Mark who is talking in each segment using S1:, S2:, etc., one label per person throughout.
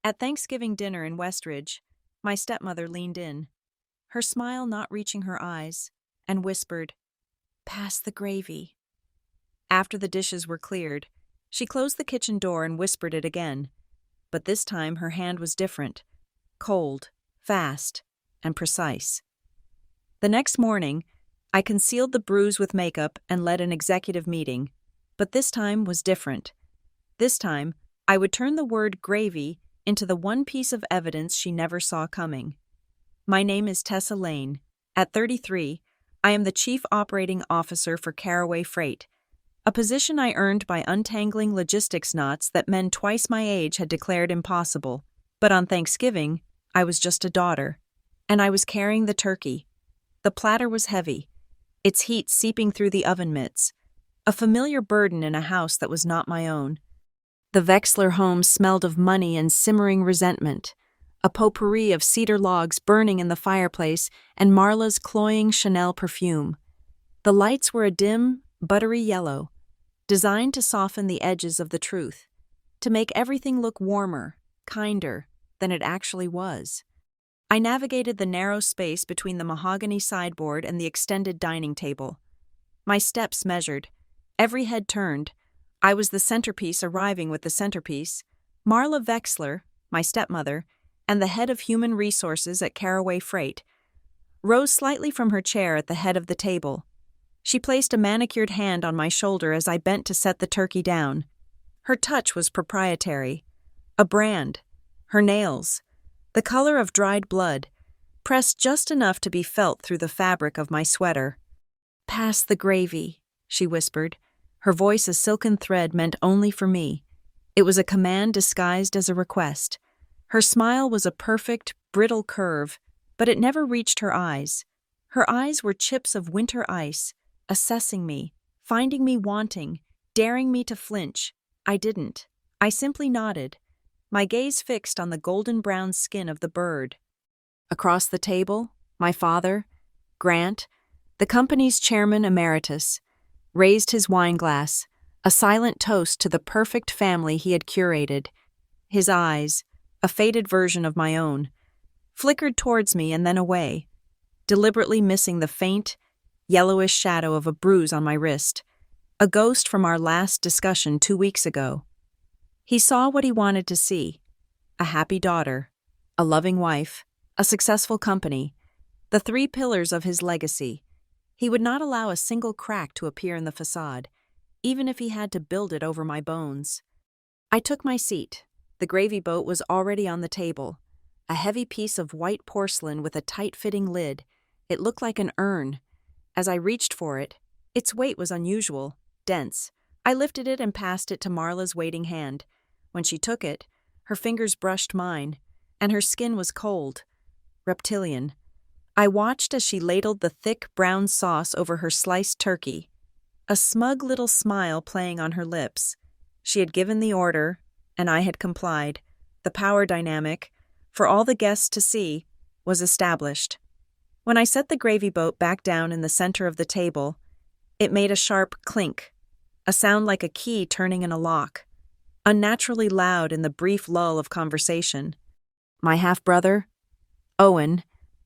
S1: At Thanksgiving dinner in Westridge, my stepmother leaned in, her smile not reaching her eyes, and whispered, "Pass the gravy." After the dishes were cleared, she closed the kitchen door and whispered it again, but this time her hand was different, cold, fast, and precise. The next morning, I concealed the bruise with makeup and led an executive meeting, but this time was different. This time, I would turn the word gravy into the one piece of evidence she never saw coming. My name is Tessa Lane. At 33, I am the Chief Operating Officer for Caraway Freight, a position I earned by untangling logistics knots that men twice my age had declared impossible. But on Thanksgiving, I was just a daughter, and I was carrying the turkey. The platter was heavy, its heat seeping through the oven mitts, a familiar burden in a house that was not my own. The Vexler home smelled of money and simmering resentment, a potpourri of cedar logs burning in the fireplace and Marla's cloying Chanel perfume. The lights were a dim, buttery yellow, designed to soften the edges of the truth, to make everything look warmer, kinder than it actually was. I navigated the narrow space between the mahogany sideboard and the extended dining table. My steps measured, every head turned. I was the centerpiece arriving with the centerpiece. Marla Vexler, my stepmother, and the head of human resources at Caraway Freight, rose slightly from her chair at the head of the table. She placed a manicured hand on my shoulder as I bent to set the turkey down. Her touch was proprietary, a brand. Her nails, the color of dried blood, pressed just enough to be felt through the fabric of my sweater. "Pass the gravy," she whispered, her voice a silken thread meant only for me. It was a command disguised as a request. Her smile was a perfect, brittle curve, but it never reached her eyes. Her eyes were chips of winter ice, assessing me, finding me wanting, daring me to flinch. I didn't. I simply nodded, my gaze fixed on the golden-brown skin of the bird. Across the table, my father, Grant, the company's chairman emeritus, raised his wineglass, a silent toast to the perfect family he had curated. His eyes, a faded version of my own, flickered towards me and then away, deliberately missing the faint, yellowish shadow of a bruise on my wrist, a ghost from our last discussion 2 weeks ago. He saw what he wanted to see: a happy daughter, a loving wife, a successful company, the 3 pillars of his legacy. He would not allow a single crack to appear in the facade, even if he had to build it over my bones. I took my seat. The gravy boat was already on the table, a heavy piece of white porcelain with a tight-fitting lid. It looked like an urn. As I reached for it, its weight was unusual, dense. I lifted it and passed it to Marla's waiting hand. When she took it, her fingers brushed mine, and her skin was cold, reptilian. I watched as she ladled the thick brown sauce over her sliced turkey, a smug little smile playing on her lips. She had given the order, and I had complied. The power dynamic, for all the guests to see, was established. When I set the gravy boat back down in the center of the table, it made a sharp clink, a sound like a key turning in a lock, unnaturally loud in the brief lull of conversation. My half-brother, Owen,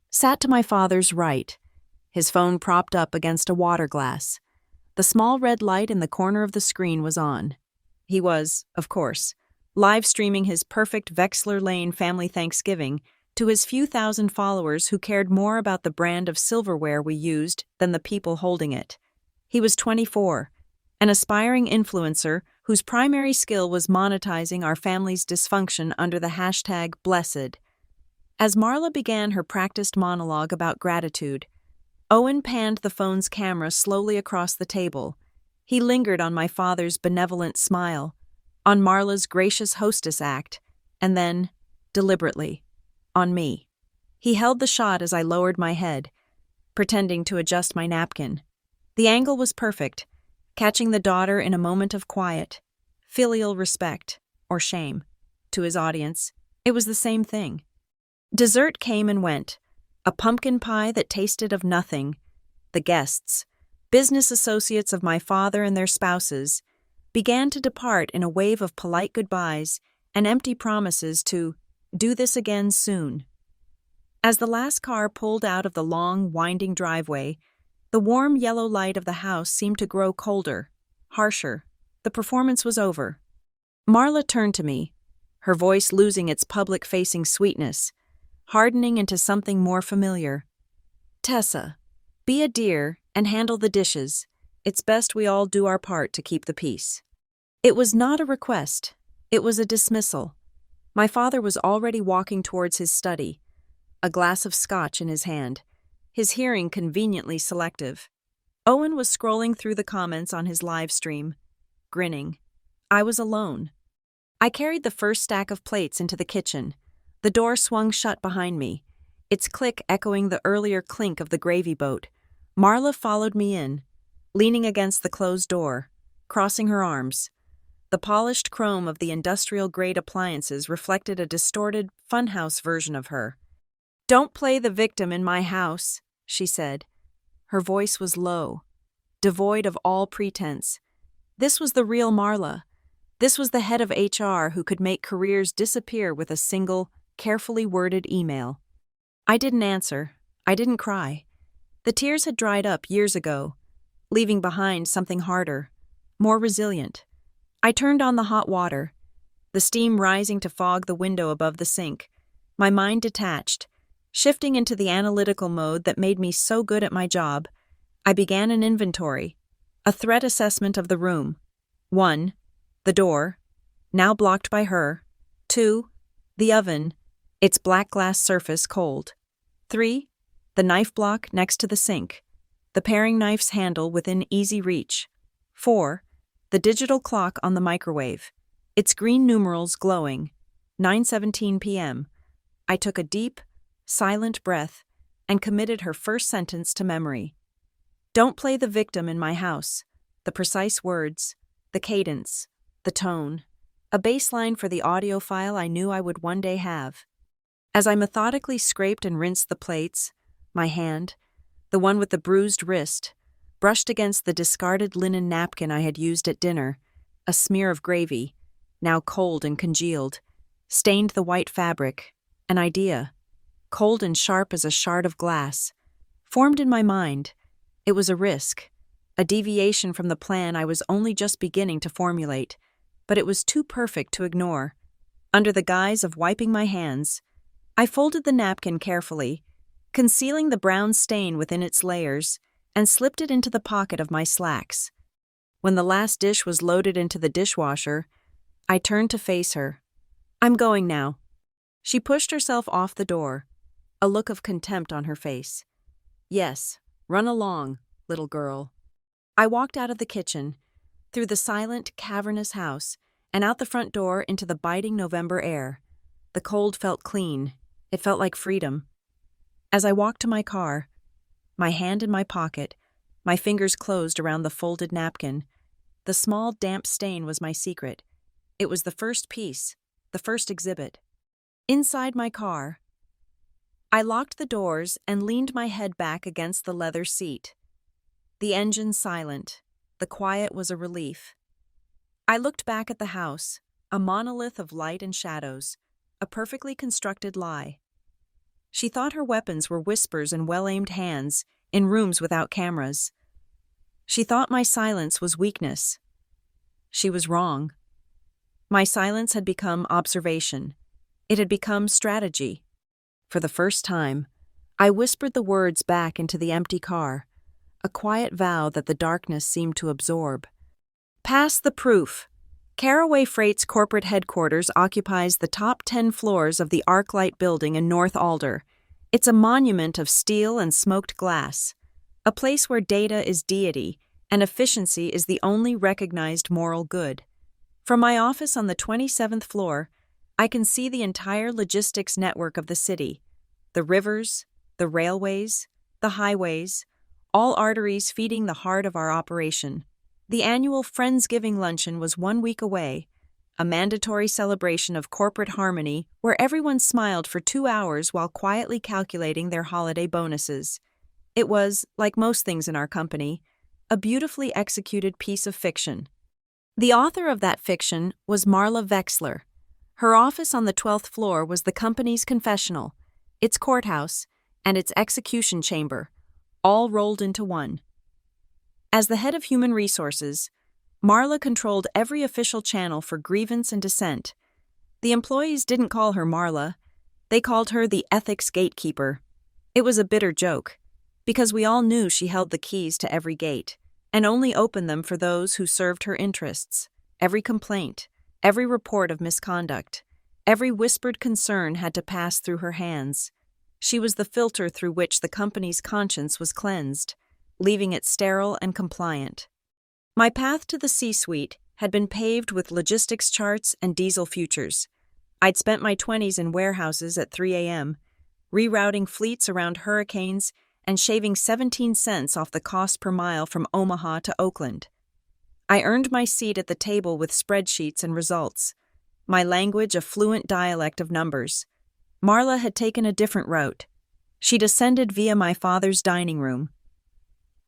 S1: sat to my father's right, his phone propped up against a water glass. The small red light in the corner of the screen was on. He was, of course, live streaming his perfect Vexler Lane family Thanksgiving to his few thousand followers who cared more about the brand of silverware we used than the people holding it. He was 24, an aspiring influencer whose primary skill was monetizing our family's dysfunction under the hashtag #blessed. As Marla began her practiced monologue about gratitude, Owen panned the phone's camera slowly across the table. He lingered on my father's benevolent smile, on Marla's gracious hostess act, and then, deliberately, on me. He held the shot as I lowered my head, pretending to adjust my napkin. The angle was perfect, catching the daughter in a moment of quiet, filial respect, or shame. To his audience, it was the same thing. Dessert came and went, a pumpkin pie that tasted of nothing. The guests, business associates of my father and their spouses, began to depart in a wave of polite goodbyes and empty promises to Do this again soon. As the last car pulled out of the long, winding driveway, the warm yellow light of the house seemed to grow colder, harsher. The performance was over. Marla turned to me, her voice losing its public-facing sweetness, hardening into something more familiar. Tessa, be a dear and handle the dishes. It's best we all do our part to keep the peace. It was not a request. It was a dismissal. My father was already walking towards his study, a glass of scotch in his hand, his hearing conveniently selective. Owen was scrolling through the comments on his live stream, grinning. I was alone. I carried the first stack of plates into the kitchen. The door swung shut behind me, its click echoing the earlier clink of the gravy boat. Marla followed me in, leaning against the closed door, crossing her arms. The polished chrome of the industrial-grade appliances reflected a distorted, funhouse version of her. "Don't play the victim in my house," she said. Her voice was low, devoid of all pretense. This was the real Marla. This was the head of HR who could make careers disappear with a single, carefully worded email. I didn't answer. I didn't cry. The tears had dried up years ago, leaving behind something harder, more resilient. I turned on the hot water, the steam rising to fog the window above the sink. My mind detached, shifting into the analytical mode that made me so good at my job. I began an inventory, a threat assessment of the room. 1. The door, now blocked by her. 2. The oven, its black glass surface cold. 3. The knife block next to the sink, the paring knife's handle within easy reach. 4. The digital clock on the microwave, its green numerals glowing. 9:17 p.m. I took a deep, silent breath and committed her first sentence to memory. Don't play the victim in my house. The precise words, the cadence, the tone, a baseline for the audio file I knew I would one day have. As I methodically scraped and rinsed the plates, my hand, the one with the bruised wrist, brushed against the discarded linen napkin I had used at dinner. A smear of gravy, now cold and congealed, stained the white fabric. An idea, cold and sharp as a shard of glass, formed in my mind. It was a risk, a deviation from the plan I was only just beginning to formulate, but it was too perfect to ignore. Under the guise of wiping my hands, I folded the napkin carefully, concealing the brown stain within its layers, and slipped it into the pocket of my slacks. When the last dish was loaded into the dishwasher, I turned to face her. I'm going now. She pushed herself off the door, a look of contempt on her face. Yes, run along, little girl. I walked out of the kitchen, through the silent, cavernous house, and out the front door into the biting November air. The cold felt clean. It felt like freedom. As I walked to my car, my hand in my pocket, my fingers closed around the folded napkin, the small, damp stain was my secret. It was the first piece, the first exhibit. Inside my car, I locked the doors and leaned my head back against the leather seat. The engine silent. The quiet was a relief. I looked back at the house, a monolith of light and shadows, a perfectly constructed lie. She thought her weapons were whispers and well-aimed hands in rooms without cameras. She thought my silence was weakness. She was wrong. My silence had become observation. It had become strategy. For the first time, I whispered the words back into the empty car, a quiet vow that the darkness seemed to absorb. Pass the proof. Caraway Freight's corporate headquarters occupies the top 10 floors of the ArcLight building in North Alder. It's a monument of steel and smoked glass, a place where data is deity and efficiency is the only recognized moral good. From my office on the 27th floor, I can see the entire logistics network of the city, the rivers, the railways, the highways, all arteries feeding the heart of our operation. The annual Friendsgiving luncheon was 1 week away, a mandatory celebration of corporate harmony where everyone smiled for 2 hours while quietly calculating their holiday bonuses. It was, like most things in our company, a beautifully executed piece of fiction. The author of that fiction was Marla Wexler. Her office on the 12th floor was the company's confessional, its courthouse, and its execution chamber, all rolled into one. As the head of human resources, Marla controlled every official channel for grievance and dissent. The employees didn't call her Marla, they called her the ethics gatekeeper. It was a bitter joke, because we all knew she held the keys to every gate, and only opened them for those who served her interests. Every complaint, every report of misconduct, every whispered concern had to pass through her hands. She was the filter through which the company's conscience was cleansed, leaving it sterile and compliant. My path to the C-suite had been paved with logistics charts and diesel futures. I'd spent my 20s in warehouses at 3 a.m., rerouting fleets around hurricanes and shaving 17 cents off the cost per mile from Omaha to Oakland. I earned my seat at the table with spreadsheets and results, my language a fluent dialect of numbers. Marla had taken a different route. She'd ascended via my father's dining room.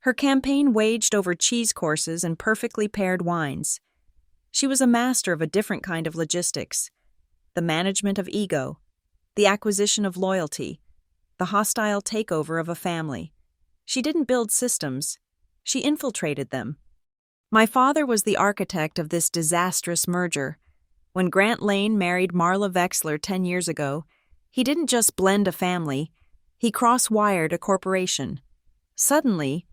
S1: Her campaign waged over cheese courses and perfectly paired wines. She was a master of a different kind of logistics, the management of ego, the acquisition of loyalty, the hostile takeover of a family. She didn't build systems, she infiltrated them. My father was the architect of this disastrous merger. When Grant Lane married Marla Vexler 10 years ago, he didn't just blend a family, he cross-wired a corporation. Suddenly,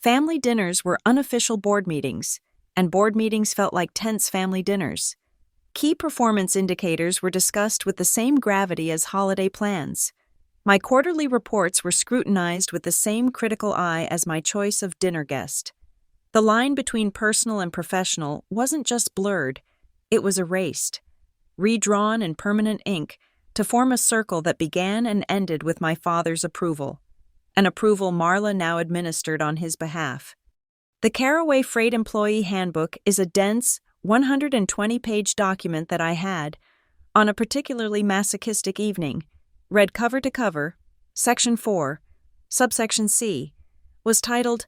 S1: family dinners were unofficial board meetings, and board meetings felt like tense family dinners. Key performance indicators were discussed with the same gravity as holiday plans. My quarterly reports were scrutinized with the same critical eye as my choice of dinner guest. The line between personal and professional wasn't just blurred, it was erased, redrawn in permanent ink to form a circle that began and ended with my father's approval, an approval Marla now administered on his behalf. The Caraway Freight Employee Handbook is a dense, 120-page document that I had, on a particularly masochistic evening, read cover to cover. Section 4, subsection C, was titled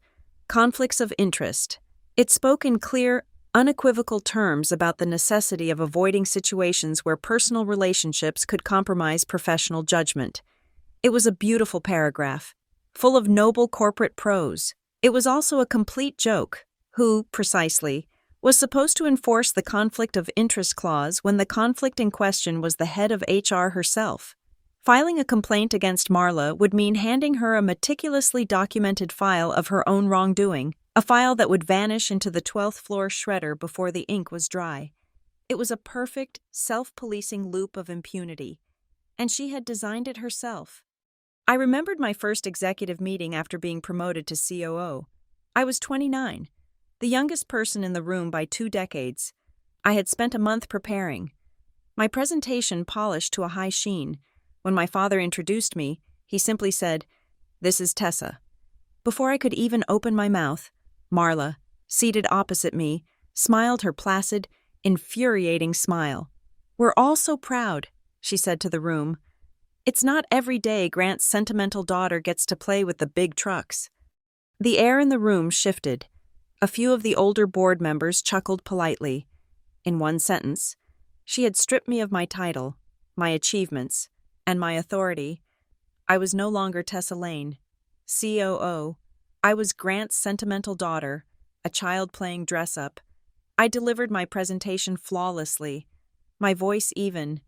S1: Conflicts of Interest. It spoke in clear, unequivocal terms about the necessity of avoiding situations where personal relationships could compromise professional judgment. It was a beautiful paragraph, full of noble corporate prose. It was also a complete joke. Who, precisely, was supposed to enforce the conflict of interest clause when the conflict in question was the head of HR herself? Filing a complaint against Marla would mean handing her a meticulously documented file of her own wrongdoing, a file that would vanish into the 12th floor shredder before the ink was dry. It was a perfect, self-policing loop of impunity, and she had designed it herself. I remembered my first executive meeting after being promoted to COO. I was 29, the youngest person in the room by 2 decades. I had spent a month preparing, my presentation polished to a high sheen. When my father introduced me, he simply said, "This is Tessa." Before I could even open my mouth, Marla, seated opposite me, smiled her placid, infuriating smile. "We're all so proud," she said to the room. "It's not every day Grant's sentimental daughter gets to play with the big trucks." The air in the room shifted. A few of the older board members chuckled politely. In one sentence, she had stripped me of my title, my achievements, and my authority. I was no longer Tessa Lane, COO. I was Grant's sentimental daughter, a child playing dress-up. I delivered my presentation flawlessly, my voice even,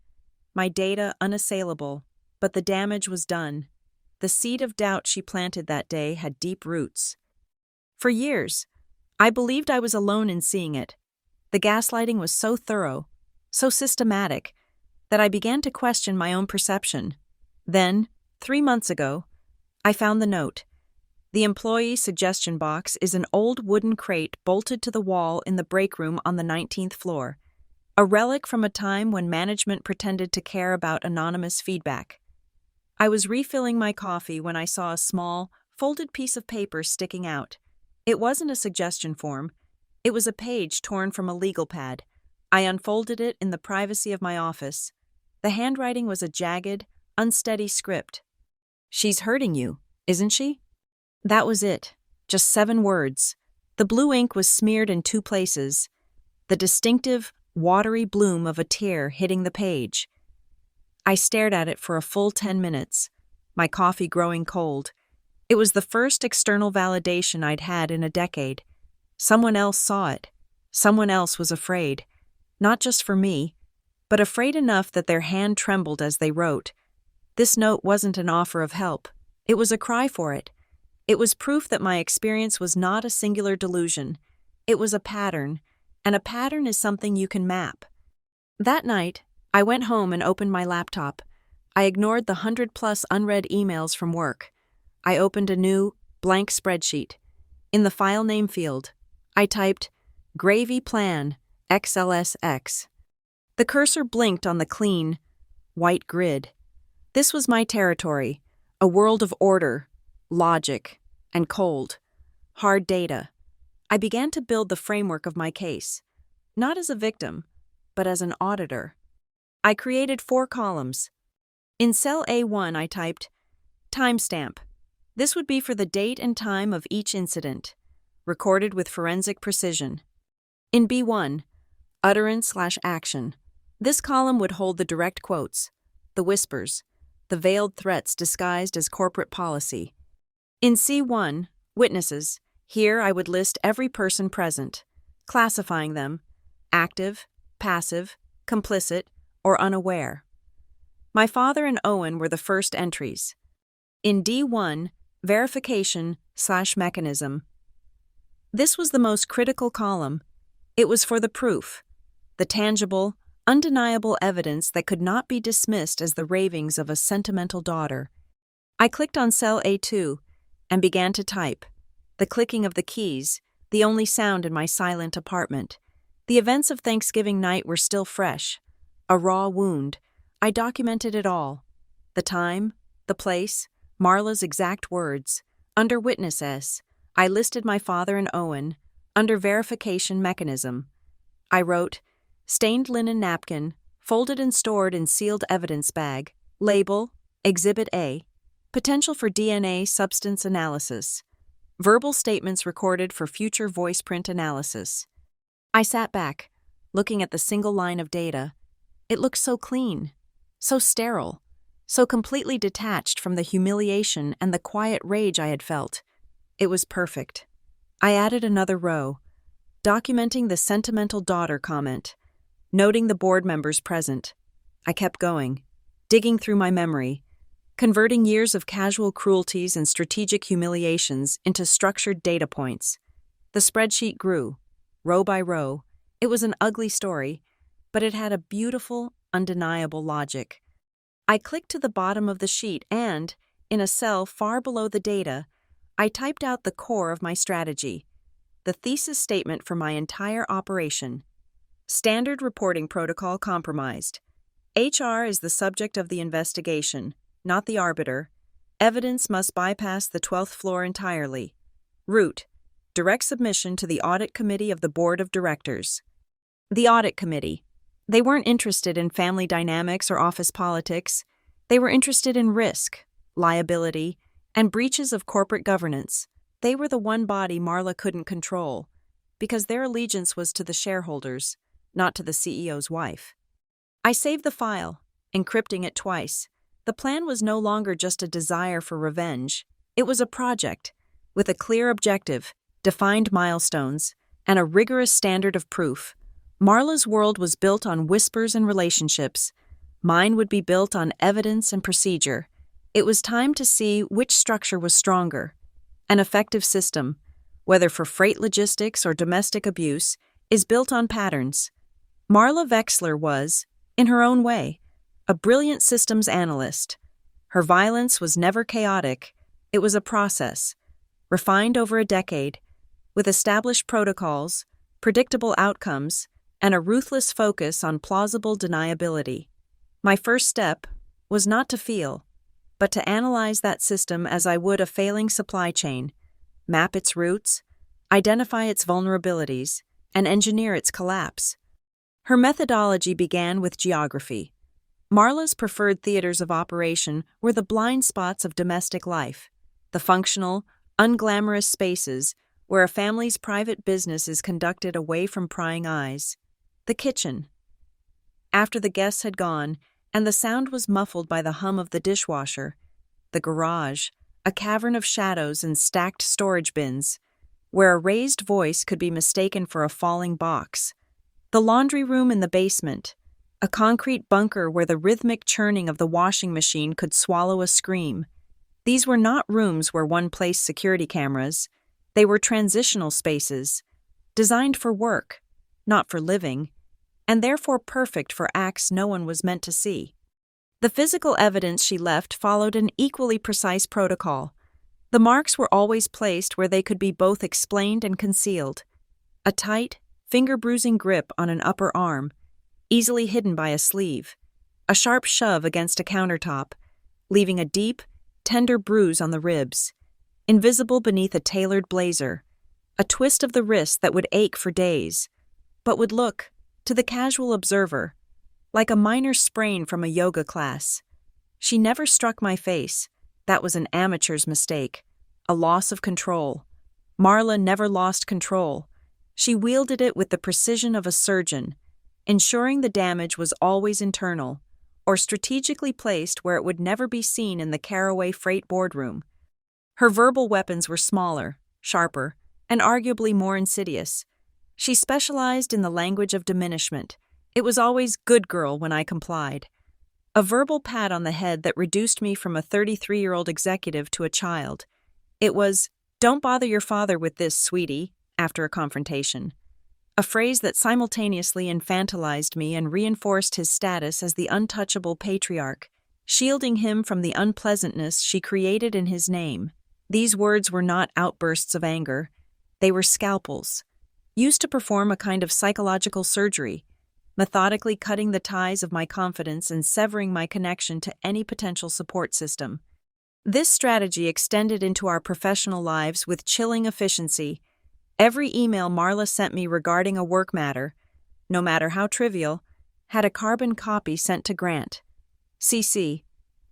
S1: my data unassailable, but the damage was done. The seed of doubt she planted that day had deep roots. For years, I believed I was alone in seeing it. The gaslighting was so thorough, so systematic, that I began to question my own perception. Then, 3 months ago, I found the note. The employee suggestion box is an old wooden crate bolted to the wall in the break room on the 19th floor, a relic from a time when management pretended to care about anonymous feedback. I was refilling my coffee when I saw a small, folded piece of paper sticking out. It wasn't a suggestion form. It was a page torn from a legal pad. I unfolded it in the privacy of my office. The handwriting was a jagged, unsteady script. "She's hurting you, isn't she?" That was it. Just 7 words. The blue ink was smeared in 2 places. The distinctive, watery bloom of a tear hitting the page. I stared at it for a full 10 minutes, my coffee growing cold. It was the first external validation I'd had in a decade. Someone else saw it. Someone else was afraid. Not just for me, but afraid enough that their hand trembled as they wrote. This note wasn't an offer of help. It was a cry for it. It was proof that my experience was not a singular delusion. It was a pattern, and a pattern is something you can map. That night, I went home and opened my laptop. I ignored the 100+ unread emails from work. I opened a new, blank spreadsheet. In the file name field, I typed Gravy Plan XLSX. The cursor blinked on the clean, white grid. This was my territory, a world of order, logic, and cold, hard data. I began to build the framework of my case, not as a victim, but as an auditor. I created 4 columns. In cell A1, I typed timestamp. This would be for the date and time of each incident, recorded with forensic precision. In B1, utterance/action. This column would hold the direct quotes, the whispers, the veiled threats disguised as corporate policy. In C1, witnesses. Here I would list every person present, classifying them, active, passive, complicit, or unaware. My father and Owen were the first entries. In D1, verification/mechanism. This was the most critical column. It was for the proof, the tangible, undeniable evidence that could not be dismissed as the ravings of a sentimental daughter. I clicked on cell A2 and began to type. The clicking of the keys, the only sound in my silent apartment. The events of Thanksgiving night were still fresh. A raw wound. I documented it all. The time, the place, Marla's exact words. Under witness S, I listed my father and Owen. Under verification mechanism, I wrote, stained linen napkin, folded and stored in sealed evidence bag. Label, Exhibit A. Potential for DNA substance analysis. Verbal statements recorded for future voice print analysis. I sat back, looking at the single line of data. It looked so clean, so sterile, so completely detached from the humiliation and the quiet rage I had felt. It was perfect. I added another row, documenting the sentimental daughter comment, noting the board members present. I kept going, digging through my memory, converting years of casual cruelties and strategic humiliations into structured data points. The spreadsheet grew, row by row. It was an ugly story, but it had a beautiful, undeniable logic. I clicked to the bottom of the sheet and, in a cell far below the data, I typed out the core of my strategy, the thesis statement for my entire operation. Standard reporting protocol compromised. HR is the subject of the investigation, not the arbiter. Evidence must bypass the 12th floor entirely. Route: direct submission to the Audit Committee of the Board of Directors. The Audit Committee. They weren't interested in family dynamics or office politics. They were interested in risk, liability, and breaches of corporate governance. They were the one body Marla couldn't control, because their allegiance was to the shareholders, not to the CEO's wife. I saved the file, encrypting it twice. The plan was no longer just a desire for revenge. It was a project, with a clear objective, defined milestones, and a rigorous standard of proof. Marla's world was built on whispers and relationships. Mine would be built on evidence and procedure. It was time to see which structure was stronger. An effective system, whether for freight logistics or domestic abuse, is built on patterns. Marla Wexler was, in her own way, a brilliant systems analyst. Her violence was never chaotic. It was a process, refined over a decade, with established protocols, predictable outcomes, and a ruthless focus on plausible deniability. My first step was not to feel, but to analyze that system as I would a failing supply chain, map its roots, identify its vulnerabilities, and engineer its collapse. Her methodology began with geography. Marla's preferred theaters of operation were the blind spots of domestic life, the functional, unglamorous spaces where a family's private business is conducted away from prying eyes. the kitchen. After the guests had gone, and the sound was muffled by the hum of the dishwasher, the garage, a cavern of shadows and stacked storage bins, where a raised voice could be mistaken for a falling box, the laundry room in the basement, a concrete bunker where the rhythmic churning of the washing machine could swallow a scream. These were not rooms where one placed security cameras. They were transitional spaces, designed for work, not for living, and therefore perfect for acts no one was meant to see. The physical evidence she left followed an equally precise protocol. The marks were always placed where they could be both explained and concealed. A tight, finger-bruising grip on an upper arm, easily hidden by a sleeve. A sharp shove against a countertop, leaving a deep, tender bruise on the ribs. Invisible beneath a tailored blazer. A twist of the wrist that would ache for days, but would look, to the casual observer, like a minor sprain from a yoga class. She never struck my face. That was an amateur's mistake. A loss of control. Marla never lost control. She wielded it with the precision of a surgeon, ensuring the damage was always internal, or strategically placed where it would never be seen in the Caraway freight boardroom. Her verbal weapons were smaller, sharper, and arguably more insidious. She specialized in the language of diminishment. It was always good girl when I complied. A verbal pat on the head that reduced me from a 33-year-old executive to a child. It was, "Don't bother your father with this, sweetie," after a confrontation. A phrase that simultaneously infantilized me and reinforced his status as the untouchable patriarch, shielding him from the unpleasantness she created in his name. These words were not outbursts of anger. They were scalpels, used to perform a kind of psychological surgery, methodically cutting the ties of my confidence and severing my connection to any potential support system. This strategy extended into our professional lives with chilling efficiency. Every email Marla sent me regarding a work matter, no matter how trivial, had a carbon copy sent to Grant. CC,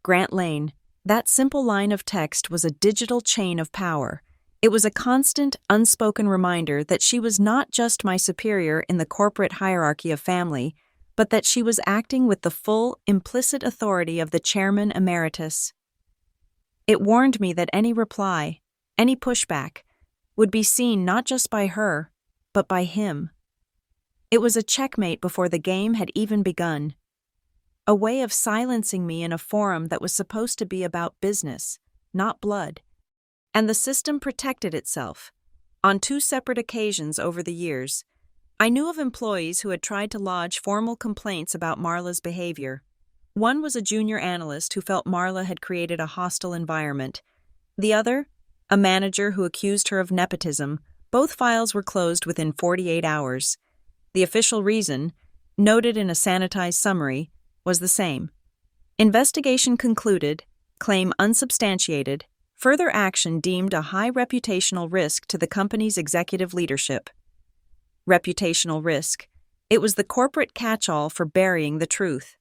S1: Grant Lane. That simple line of text was a digital chain of power. It was a constant, unspoken reminder that she was not just my superior in the corporate hierarchy of family, but that she was acting with the full, implicit authority of the chairman emeritus. It warned me that any reply, any pushback, would be seen not just by her, but by him. It was a checkmate before the game had even begun. A way of silencing me in a forum that was supposed to be about business, not blood. And the system protected itself. On 2 separate occasions over the years, I knew of employees who had tried to lodge formal complaints about Marla's behavior. One was a junior analyst who felt Marla had created a hostile environment. The other, a manager who accused her of nepotism. Both files were closed within 48 hours. The official reason, noted in a sanitized summary, was the same. Investigation concluded, claim unsubstantiated, further action deemed a high reputational risk to the company's executive leadership. Reputational risk. It was the corporate catch-all for burying the truth.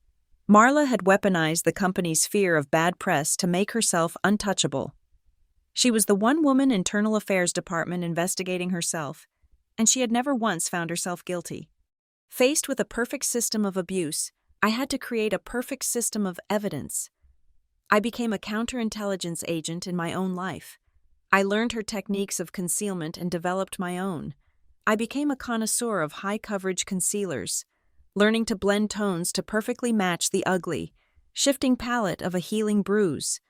S1: Marla had weaponized the company's fear of bad press to make herself untouchable. She was the one-woman internal affairs department investigating herself, and she had never once found herself guilty. Faced with a perfect system of abuse, I had to create a perfect system of evidence. I became a counterintelligence agent in my own life. I learned her techniques of concealment and developed my own. I became a connoisseur of high-coverage concealers, learning to blend tones to perfectly match the ugly, shifting palette of a healing bruise.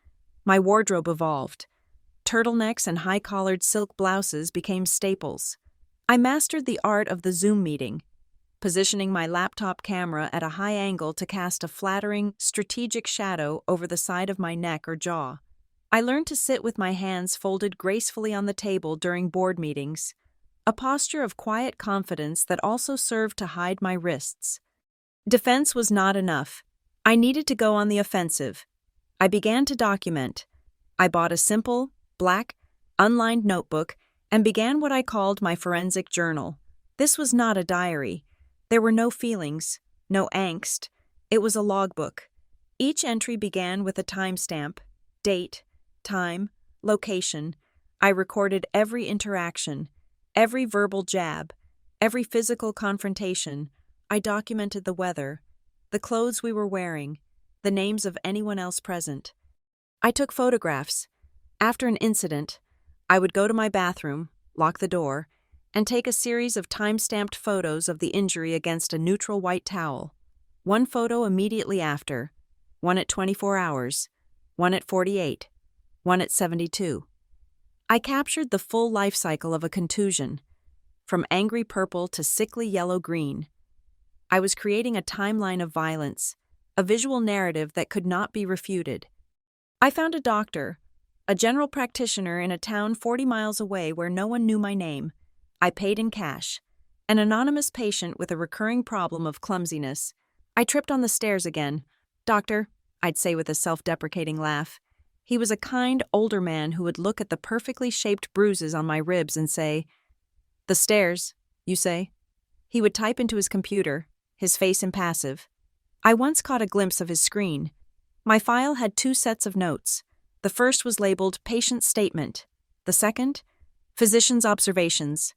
S1: My wardrobe evolved. Turtlenecks and high-collared silk blouses became staples. I mastered the art of the Zoom meeting, positioning my laptop camera at a high angle to cast a flattering, strategic shadow over the side of my neck or jaw. I learned to sit with my hands folded gracefully on the table during board meetings, a posture of quiet confidence that also served to hide my wrists. Defense was not enough. I needed to go on the offensive. I began to document. I bought a simple, black, unlined notebook and began what I called my forensic journal. This was not a diary. There were no feelings, no angst. It was a logbook. Each entry began with a timestamp, date, time, location. I recorded every interaction, every verbal jab, every physical confrontation, I documented the weather, the clothes we were wearing, the names of anyone else present. I took photographs. After an incident, I would go to my bathroom, lock the door, and take a series of time-stamped photos of the injury against a neutral white towel. One photo immediately after, one at 24 hours, one at 48, one at 72. I captured the full life cycle of a contusion, from angry purple to sickly yellow-green. I was creating a timeline of violence, a visual narrative that could not be refuted. I found a doctor, a general practitioner in a town 40 miles away where no one knew my name. I paid in cash. An anonymous patient with a recurring problem of clumsiness. I tripped on the stairs again. "Doctor," I'd say with a self-deprecating laugh. He was a kind, older man who would look at the perfectly shaped bruises on my ribs and say, "The stairs, you say?" He would type into his computer, his face impassive. I once caught a glimpse of his screen. My file had 2 sets of notes. The first was labeled Patient Statement. The second, Physician's Observations.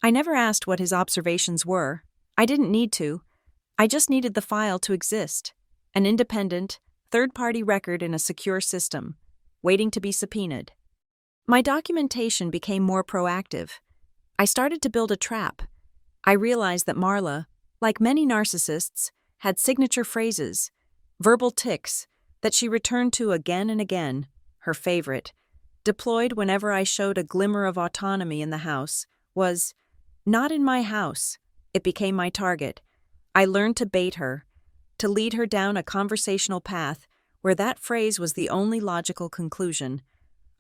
S1: I never asked what his observations were. I didn't need to. I just needed the file to exist. An independent, third-party record in a secure system, waiting to be subpoenaed. My documentation became more proactive. I started to build a trap. I realized that Marla, like many narcissists, had signature phrases, verbal tics, that she returned to again and again, her favorite, deployed whenever I showed a glimmer of autonomy in the house, was, "Not in my house." It became my target. I learned to bait her, to lead her down a conversational path where that phrase was the only logical conclusion.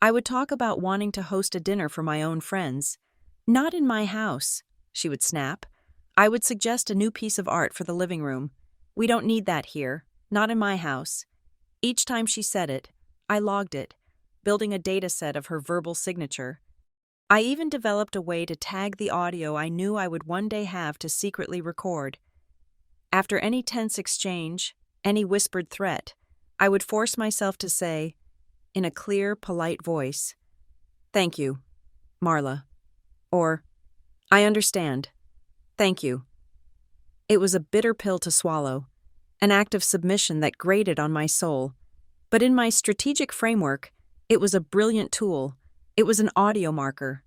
S1: I would talk about wanting to host a dinner for my own friends. "Not in my house," she would snap. I would suggest a new piece of art for the living room. "We don't need that here. Not in my house." Each time she said it, I logged it, building a data set of her verbal signature. I even developed a way to tag the audio I knew I would one day have to secretly record. After any tense exchange, any whispered threat, I would force myself to say, in a clear, polite voice, "Thank you, Marla," or, "I understand. Thank you." It was a bitter pill to swallow, an act of submission that grated on my soul. But in my strategic framework, it was a brilliant tool. It was an audio marker.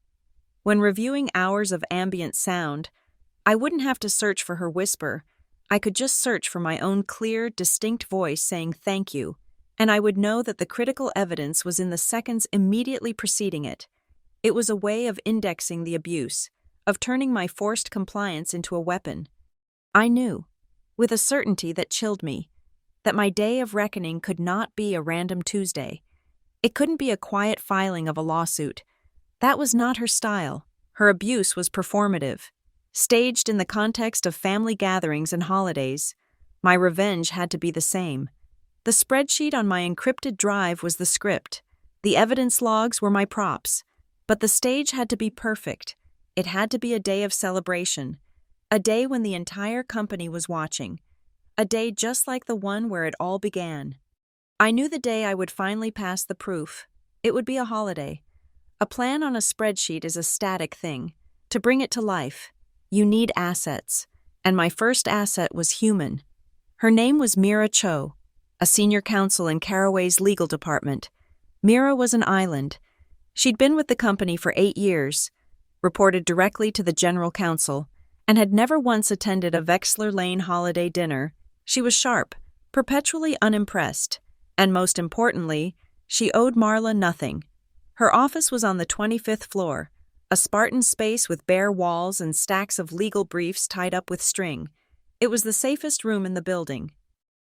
S1: When reviewing hours of ambient sound, I wouldn't have to search for her whisper. I could just search for my own clear, distinct voice saying thank you, and I would know that the critical evidence was in the seconds immediately preceding it. It was a way of indexing the abuse, of turning my forced compliance into a weapon. I knew, with a certainty that chilled me, that my day of reckoning could not be a random Tuesday. It couldn't be a quiet filing of a lawsuit. That was not her style. Her abuse was performative, staged in the context of family gatherings and holidays. My revenge had to be the same. The spreadsheet on my encrypted drive was the script. The evidence logs were my props. But the stage had to be perfect. It had to be a day of celebration, a day when the entire company was watching, a day just like the one where it all began. I knew the day I would finally pass the proof. It would be a holiday. A plan on a spreadsheet is a static thing. To bring it to life, you need assets. And my first asset was human. Her name was Mira Cho, a senior counsel in Caraway's legal department. Mira was an island. She'd been with the company for 8 years, reported directly to the general counsel, and had never once attended a Vexler Lane holiday dinner. She was sharp, perpetually unimpressed, and most importantly, she owed Marla nothing. Her office was on the 25th floor, a Spartan space with bare walls and stacks of legal briefs tied up with string. It was the safest room in the building.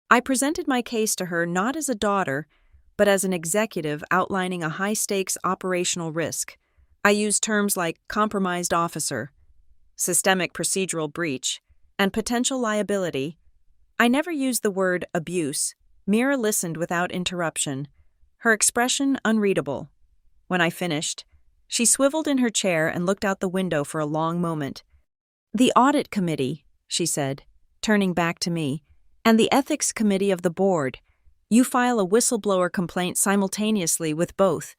S1: I presented my case to her not as a daughter, but as an executive outlining a high-stakes operational risk. I used terms like compromised officer, systemic procedural breach, and potential liability. I never used the word abuse. Mira listened without interruption, her expression unreadable. When I finished, she swiveled in her chair and looked out the window for a long moment. "The audit committee," she said, turning back to me, "and the ethics committee of the board. You file a whistleblower complaint simultaneously with both.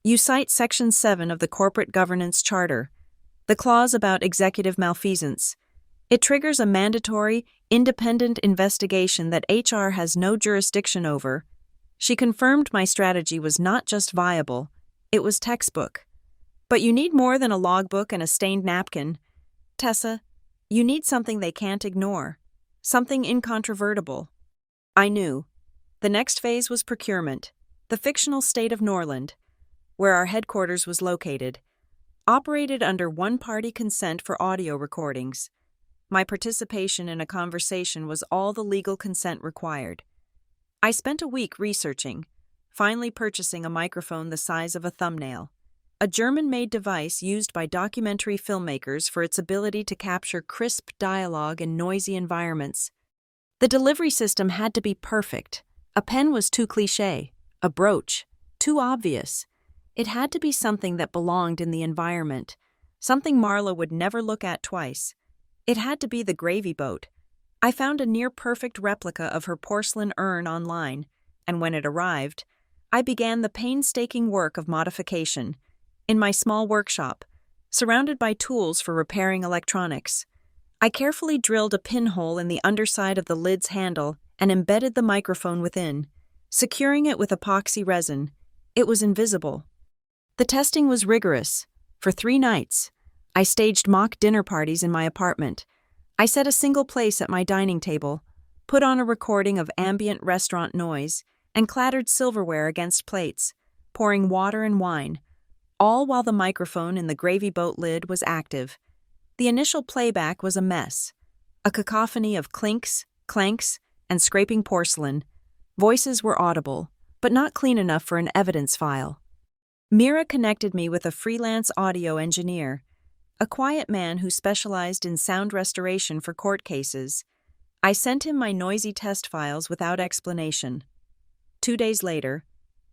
S1: You cite Section 7 of the Corporate Governance Charter, the clause about executive malfeasance. It triggers a mandatory, independent investigation that HR has no jurisdiction over. She confirmed my strategy was not just viable, it was textbook. But you need more than a logbook and a stained napkin. Tessa, you need something they can't ignore. Something incontrovertible. I knew. The next phase was procurement, the fictional state of Norland, where our headquarters was located, operated under one-party consent for audio recordings. My participation in a conversation was all the legal consent required. I spent a week researching, finally purchasing a microphone the size of a thumbnail, a German-made device used by documentary filmmakers for its ability to capture crisp dialogue in noisy environments. The delivery system had to be perfect. A pen was too cliché, a brooch, too obvious. It had to be something that belonged in the environment, something Marla would never look at twice. It had to be the gravy boat. I found a near-perfect replica of her porcelain urn online, and when it arrived, I began the painstaking work of modification. In my small workshop, surrounded by tools for repairing electronics, I carefully drilled a pinhole in the underside of the lid's handle and embedded the microphone within, securing it with epoxy resin. It was invisible. The testing was rigorous. For 3 nights, I staged mock dinner parties in my apartment. I set a single place at my dining table, put on a recording of ambient restaurant noise, and clattered silverware against plates, pouring water and wine, all while the microphone in the gravy boat lid was active. The initial playback was a mess, a cacophony of clinks, clanks, and scraping porcelain. Voices were audible, but not clean enough for an evidence file. Mira connected me with a freelance audio engineer, a quiet man who specialized in sound restoration for court cases. I sent him my noisy test files without explanation. 2 days later,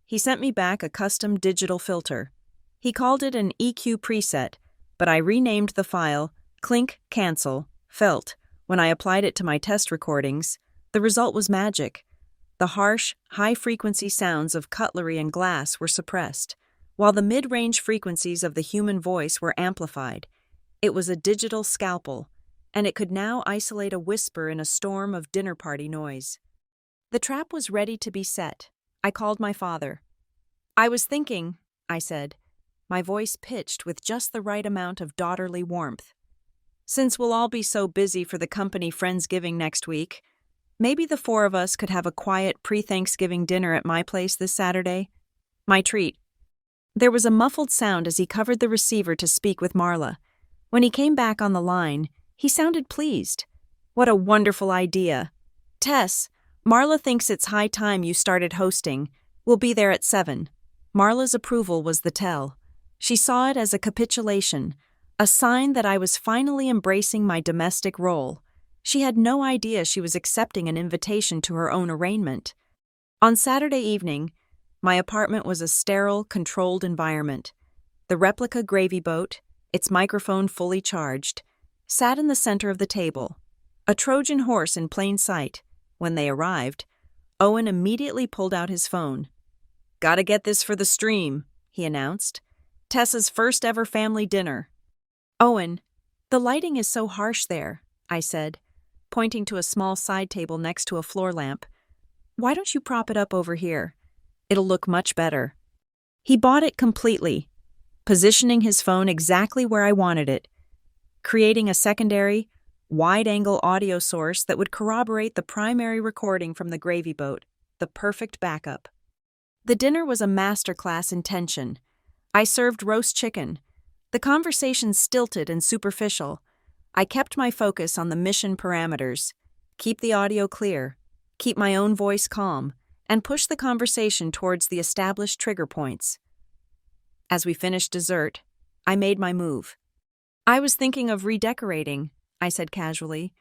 S1: he sent me back a custom digital filter. He called it an EQ preset, but I renamed the file Clink Cancel Felt. When I applied it to my test recordings, the result was magic. The harsh, high-frequency sounds of cutlery and glass were suppressed, while the mid-range frequencies of the human voice were amplified. It was a digital scalpel, and it could now isolate a whisper in a storm of dinner party noise. The trap was ready to be set. I called my father. "I was thinking," I said, my voice pitched with just the right amount of daughterly warmth. "Since we'll all be so busy for the company Friendsgiving next week, maybe the 4 of us could have a quiet pre-Thanksgiving dinner at my place this Saturday? My treat." There was a muffled sound as he covered the receiver to speak with Marla. When he came back on the line, he sounded pleased. "What a wonderful idea. Tess, Marla thinks it's high time you started hosting. We'll be there at 7. Marla's approval was the tell. She saw it as a capitulation, a sign that I was finally embracing my domestic role. She had no idea she was accepting an invitation to her own arraignment. On Saturday evening, my apartment was a sterile, controlled environment. The replica gravy boat, its microphone fully charged, sat in the center of the table, a Trojan horse in plain sight. When they arrived, Owen immediately pulled out his phone. "Gotta get this for the stream," he announced. "Tessa's first ever family dinner." "Owen, the lighting is so harsh there," I said, pointing to a small side table next to a floor lamp. "Why don't you prop it up over here? It'll look much better." He bought it completely, positioning his phone exactly where I wanted it, creating a secondary, wide-angle audio source that would corroborate the primary recording from the gravy boat, the perfect backup. The dinner was a masterclass in tension. I served roast chicken. The conversation stilted and superficial. I kept my focus on the mission parameters: keep the audio clear, keep my own voice calm, and push the conversation towards the established trigger points. As we finished dessert, I made my move. "I was thinking of redecorating," I said casually.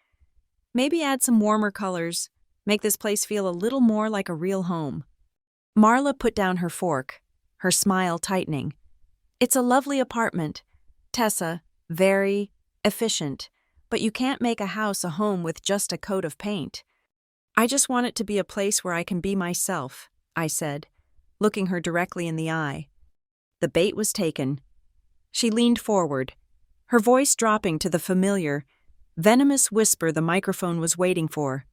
S1: "Maybe add some warmer colors, make this place feel a little more like a real home." Marla put down her fork, her smile tightening. "It's a lovely apartment, Tessa, very efficient, but you can't make a house a home with just a coat of paint. I just want it to be a place where I can be myself," I said, looking her directly in the eye. The bait was taken. She leaned forward, her voice dropping to the familiar, venomous whisper the microphone was waiting for.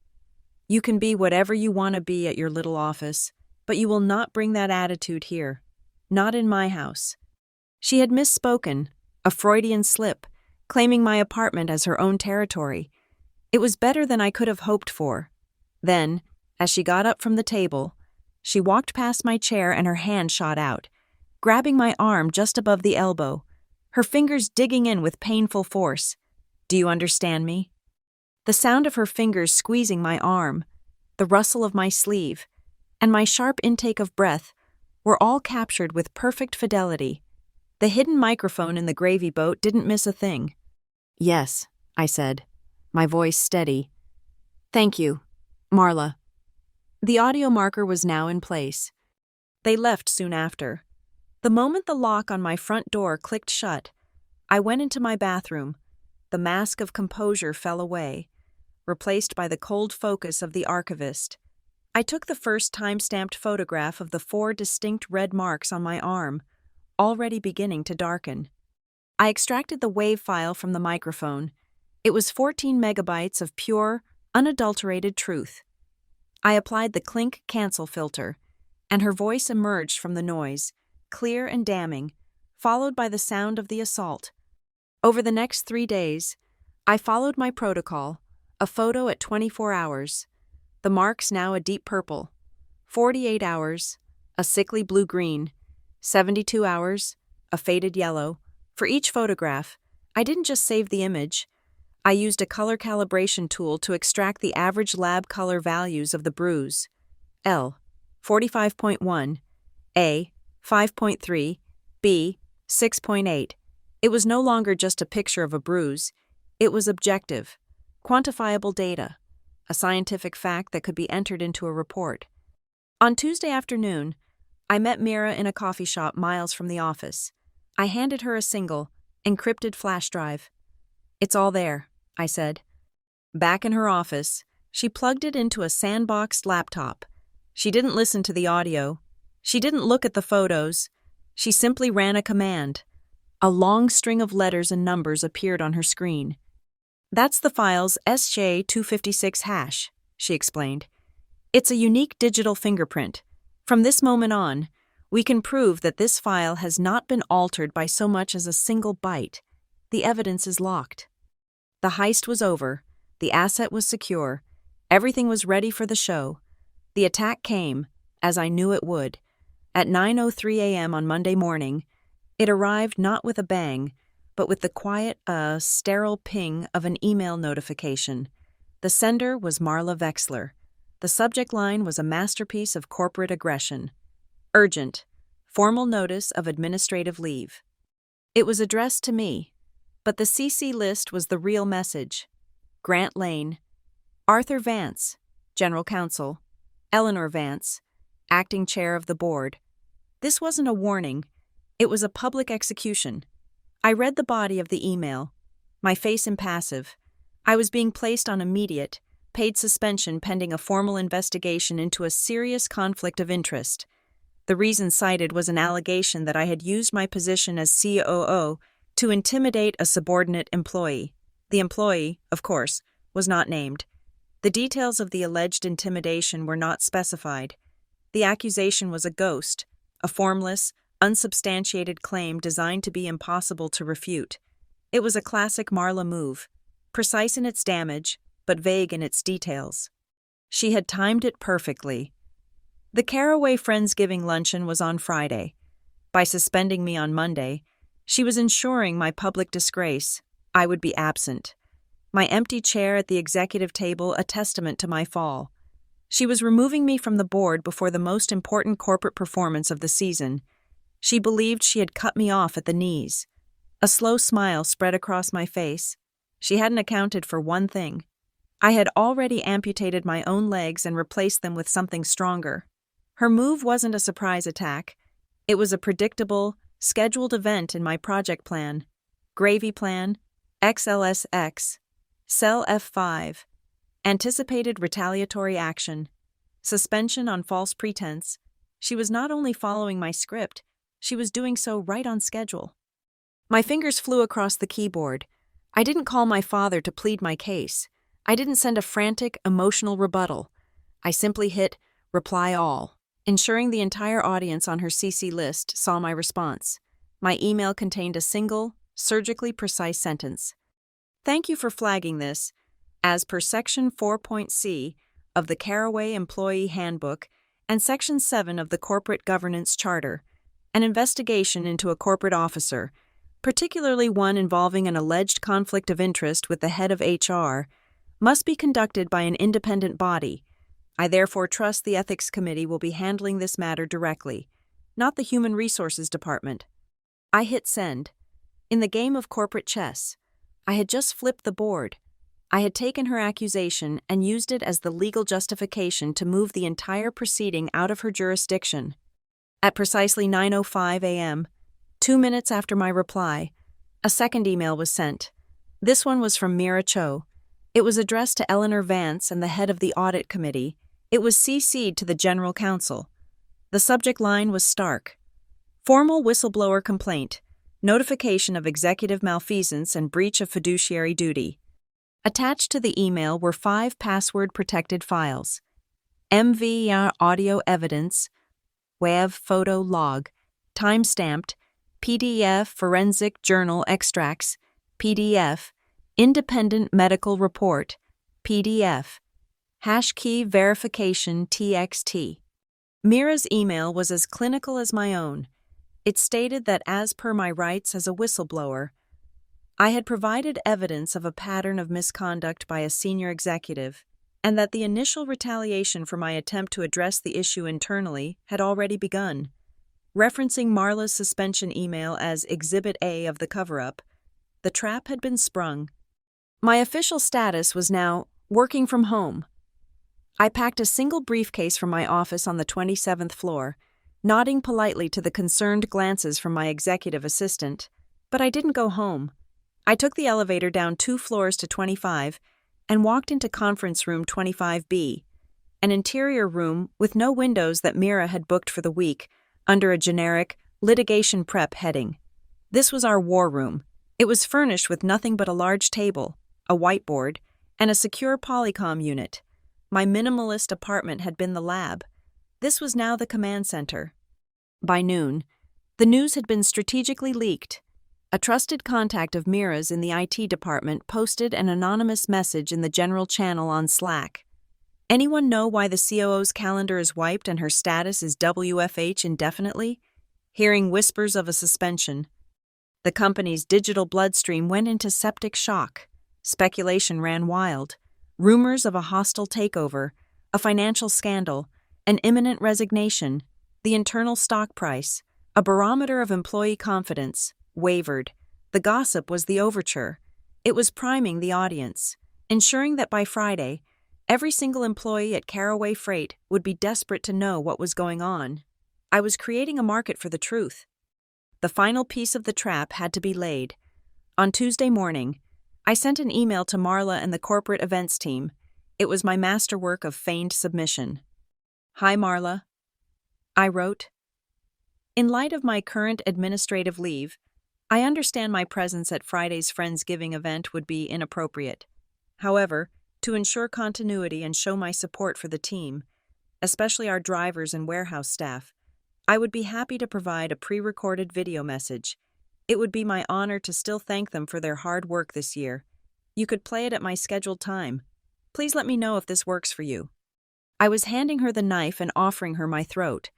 S1: "You can be whatever you want to be at your little office, but you will not bring that attitude here. Not in my house." She had misspoken, a Freudian slip, claiming my apartment as her own territory. It was better than I could have hoped for. Then, as she got up from the table, she walked past my chair and her hand shot out, grabbing my arm just above the elbow, her fingers digging in with painful force. "Do you understand me?" The sound of her fingers squeezing my arm, the rustle of my sleeve, and my sharp intake of breath were all captured with perfect fidelity. The hidden microphone in the gravy boat didn't miss a thing. "Yes," I said, my voice steady. "Thank you, Marla." The audio marker was now in place. They left soon after. The moment the lock on my front door clicked shut, I went into my bathroom. The mask of composure fell away, replaced by the cold focus of the archivist. I took the first time-stamped photograph of the 4 distinct red marks on my arm, already beginning to darken. I extracted the WAV file from the microphone. It was 14 megabytes of pure, unadulterated truth. I applied the clink cancel filter, and her voice emerged from the noise, clear and damning, followed by the sound of the assault. Over the next 3 days, I followed my protocol, a photo at 24 hours, the marks now a deep purple, 48 hours, a sickly blue-green, 72 hours, a faded yellow. For each photograph, I didn't just save the image. I used a color calibration tool to extract the average lab color values of the bruise. L, 45.1, A, 5.3, B, 6.8. It was no longer just a picture of a bruise. It was objective, quantifiable data, a scientific fact that could be entered into a report. On Tuesday afternoon, I met Mira in a coffee shop miles from the office. I handed her a single, encrypted flash drive. "It's all there," I said. Back in her office, she plugged it into a sandboxed laptop. She didn't listen to the audio. She didn't look at the photos. She simply ran a command. A long string of letters and numbers appeared on her screen. "That's the file's SJ256 hash," she explained. "It's a unique digital fingerprint. From this moment on, we can prove that this file has not been altered by so much as a single byte. The evidence is locked." The heist was over. The asset was secure. Everything was ready for the show. The attack came, as I knew it would. At 9:03 a.m. on Monday morning, it arrived not with a bang, but with the quiet, sterile ping of an email notification. The sender was Marla Wexler. The subject line was a masterpiece of corporate aggression. Urgent. Formal notice of administrative leave. It was addressed to me, but the CC list was the real message. Grant Lane. Arthur Vance, General Counsel. Eleanor Vance, Acting Chair of the Board. This wasn't a warning. It was a public execution. I read the body of the email, my face impassive. I was being placed on immediate, paid suspension pending a formal investigation into a serious conflict of interest. The reason cited was an allegation that I had used my position as COO to intimidate a subordinate employee. The employee, of course, was not named. The details of the alleged intimidation were not specified. The accusation was a ghost, a formless, unsubstantiated claim designed to be impossible to refute. It was a classic Marla move, precise in its damage, but vague in its details. She had timed it perfectly. The Caraway Friendsgiving luncheon was on Friday. By suspending me on Monday, she was ensuring my public disgrace. I would be absent. My empty chair at the executive table a testament to my fall. She was removing me from the board before the most important corporate performance of the season. She believed she had cut me off at the knees. A slow smile spread across my face. She hadn't accounted for one thing. I had already amputated my own legs and replaced them with something stronger. Her move wasn't a surprise attack. It was a predictable, scheduled event in my project plan. Gravy plan, XLSX, Cell F5, anticipated retaliatory action, suspension on false pretense. She was not only following my script, she was doing so right on schedule. My fingers flew across the keyboard. I didn't call my father to plead my case. I didn't send a frantic, emotional rebuttal. I simply hit reply all, ensuring the entire audience on her CC list saw my response. My email contained a single, surgically precise sentence. Thank you for flagging this. As per Section 4.c of the Caraway Employee Handbook and Section 7 of the Corporate Governance Charter, an investigation into a corporate officer, particularly one involving an alleged conflict of interest with the head of HR, must be conducted by an independent body. I therefore trust the Ethics Committee will be handling this matter directly, not the Human Resources Department. I hit send. In the game of corporate chess, I had just flipped the board. I had taken her accusation and used it as the legal justification to move the entire proceeding out of her jurisdiction. At precisely 9:05 a.m., 2 minutes after my reply, a second email was sent. This one was from Mira Cho. It was addressed to Eleanor Vance and the head of the Audit Committee. It was CC'd to the General Counsel. The subject line was stark. Formal whistleblower complaint. Notification of executive malfeasance and breach of fiduciary duty. Attached to the email were 5 password-protected files. MVR audio evidence, WAV photo log, time-stamped, PDF forensic journal extracts, PDF, independent medical report, PDF, hash key verification TXT. Mira's email was as clinical as my own. It stated that as per my rights as a whistleblower, I had provided evidence of a pattern of misconduct by a senior executive, and that the initial retaliation for my attempt to address the issue internally had already begun. Referencing Marla's suspension email as Exhibit A of the cover-up, the trap had been sprung. My official status was now working from home. I packed a single briefcase from my office on the 27th floor, nodding politely to the concerned glances from my executive assistant, but I didn't go home. I took the elevator down 2 floors to 25 and walked into conference room 25B, an interior room with no windows that Mira had booked for the week under a generic litigation prep heading. This was our war room. It was furnished with nothing but a large table, a whiteboard, and a secure Polycom unit. My minimalist apartment had been the lab. This was now the command center. By noon, the news had been strategically leaked. A trusted contact of Mira's in the IT department posted an anonymous message in the general channel on Slack. Anyone know why the COO's calendar is wiped and her status is WFH indefinitely? Hearing whispers of a suspension. The company's digital bloodstream went into septic shock. Speculation ran wild. Rumors of a hostile takeover, a financial scandal, an imminent resignation, the internal stock price, a barometer of employee confidence, wavered. The gossip was the overture. It was priming the audience, ensuring that by Friday, every single employee at Caraway Freight would be desperate to know what was going on. I was creating a market for the truth. The final piece of the trap had to be laid. On Tuesday morning, I sent an email to Marla and the corporate events team. It was my masterwork of feigned submission. Hi, Marla. I wrote. In light of my current administrative leave, I understand my presence at Friday's Friendsgiving event would be inappropriate. However, to ensure continuity and show my support for the team, especially our drivers and warehouse staff, I would be happy to provide a pre-recorded video message. It would be my honor to still thank them for their hard work this year. You could play it at my scheduled time. Please let me know if this works for you. I was handing her the knife and offering her my throat,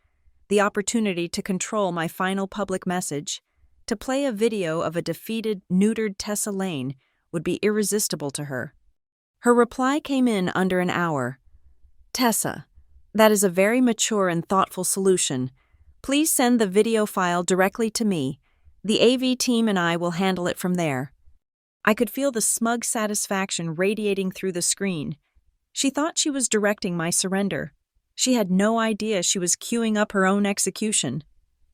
S1: the opportunity to control my final public message. To play a video of a defeated, neutered Tessa Lane would be irresistible to her. Her reply came in under an hour. Tessa, that is a very mature and thoughtful solution. Please send the video file directly to me. The AV team and I will handle it from there. I could feel the smug satisfaction radiating through the screen. She thought she was directing my surrender. She had no idea she was queuing up her own execution.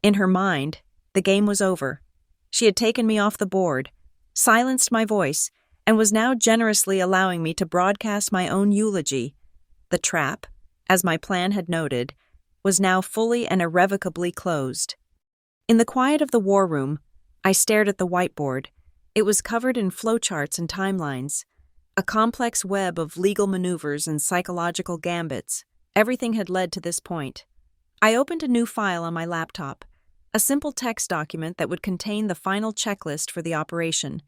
S1: In her mind, the game was over. She had taken me off the board, silenced my voice, and was now generously allowing me to broadcast my own eulogy. The trap, as my plan had noted, was now fully and irrevocably closed. In the quiet of the war room, I stared at the whiteboard. It was covered in flowcharts and timelines, a complex web of legal maneuvers and psychological gambits. Everything had led to this point. I opened a new file on my laptop, a simple text document that would contain the final checklist for the operation.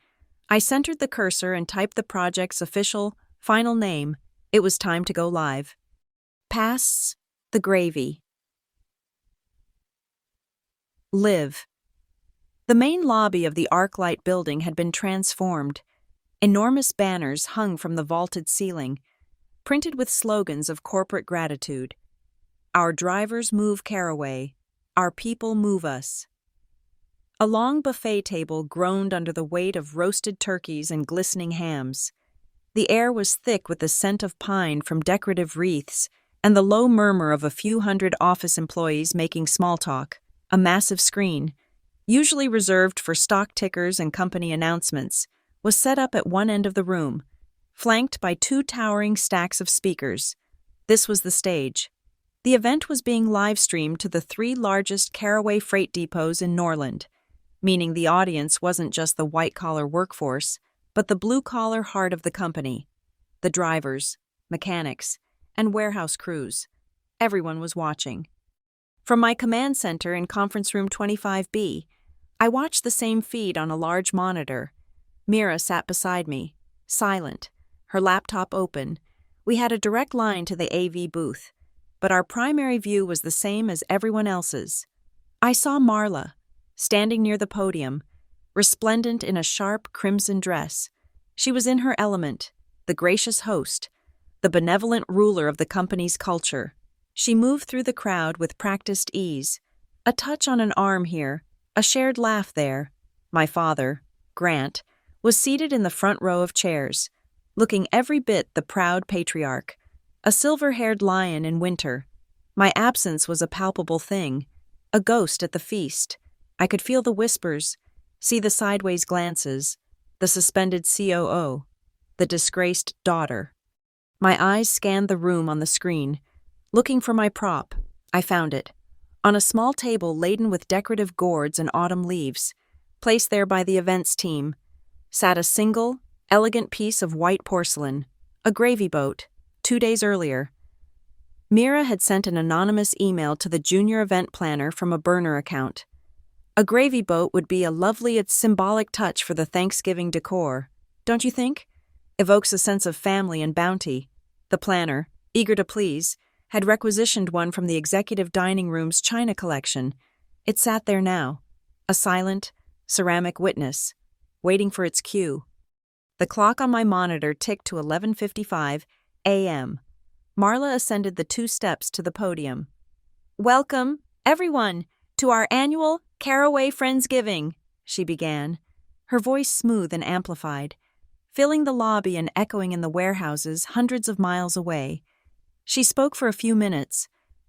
S1: I centered the cursor and typed the project's official, final name. It was time to go live. Pass the gravy. Live. The main lobby of the ArcLight building had been transformed. Enormous banners hung from the vaulted ceiling, printed with slogans of corporate gratitude. Our drivers move Caraway. Our people move us. A long buffet table groaned under the weight of roasted turkeys and glistening hams. The air was thick with the scent of pine from decorative wreaths and the low murmur of a few hundred office employees making small talk. A massive screen, usually reserved for stock tickers and company announcements, was set up at one end of the room, flanked by two towering stacks of speakers. This was the stage. The event was being live-streamed to the three largest Caraway freight depots in Norland, meaning the audience wasn't just the white-collar workforce, but the blue-collar heart of the company. The drivers, mechanics, and warehouse crews. Everyone was watching. From my command center in conference room 25B, I watched the same feed on a large monitor. Mira sat beside me, silent, her laptop open. We had a direct line to the AV booth, but our primary view was the same as everyone else's. I saw Marla, standing near the podium, resplendent in a sharp crimson dress. She was in her element, the gracious host, the benevolent ruler of the company's culture. She moved through the crowd with practiced ease, a touch on an arm here, a shared laugh there. My father, Grant, was seated in the front row of chairs, looking every bit the proud patriarch, a silver-haired lion in winter. My absence was a palpable thing, a ghost at the feast. I could feel the whispers, see the sideways glances, the suspended COO, the disgraced daughter. My eyes scanned the room on the screen. Looking for my prop, I found it. On a small table laden with decorative gourds and autumn leaves, placed there by the events team, sat a single, elegant piece of white porcelain, a gravy boat, 2 days earlier. Mira had sent an anonymous email to the junior event planner from a burner account. A gravy boat would be a lovely and symbolic touch for the Thanksgiving decor, don't you think? Evokes a sense of family and bounty. The planner, eager to please, had requisitioned one from the executive dining room's china collection. It sat there now, a silent, ceramic witness, waiting for its cue. The clock on my monitor ticked to 11:55 a.m. Marla ascended the 2 steps to the podium. "Welcome, everyone, to our annual Caraway Friendsgiving," she began, her voice smooth and amplified, filling the lobby and echoing in the warehouses hundreds of miles away. She spoke for a few minutes,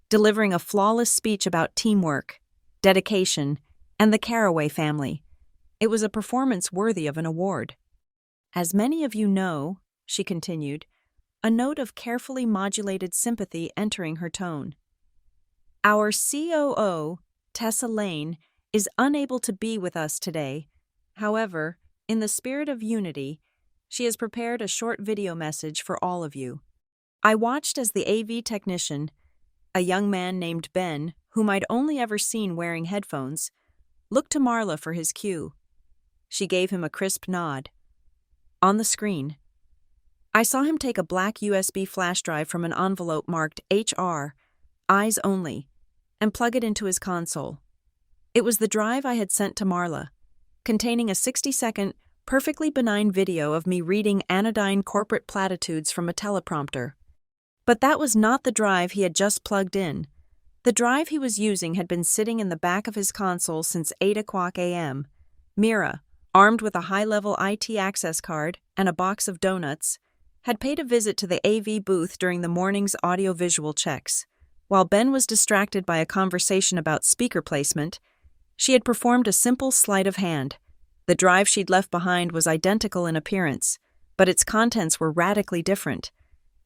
S1: delivering a flawless speech about teamwork, dedication, and the Caraway family. It was a performance worthy of an award. "As many of you know," she continued, a note of carefully modulated sympathy entering her tone, "our COO, Tessa Lane, is unable to be with us today. However, in the spirit of unity, she has prepared a short video message for all of you." I watched as the AV technician, a young man named Ben, whom I'd only ever seen wearing headphones, looked to Marla for his cue. She gave him a crisp nod. On the screen, I saw him take a black USB flash drive from an envelope marked HR, Eyes Only, and plug it into his console. It was the drive I had sent to Marla, containing a 60-second, perfectly benign video of me reading anodyne corporate platitudes from a teleprompter. But that was not the drive he had just plugged in. The drive he was using had been sitting in the back of his console since 8 o'clock a.m. Mira, armed with a high-level IT access card and a box of donuts, had paid a visit to the AV booth during the morning's audio-visual checks. While Ben was distracted by a conversation about speaker placement, she had performed a simple sleight of hand. The drive she'd left behind was identical in appearance, but its contents were radically different.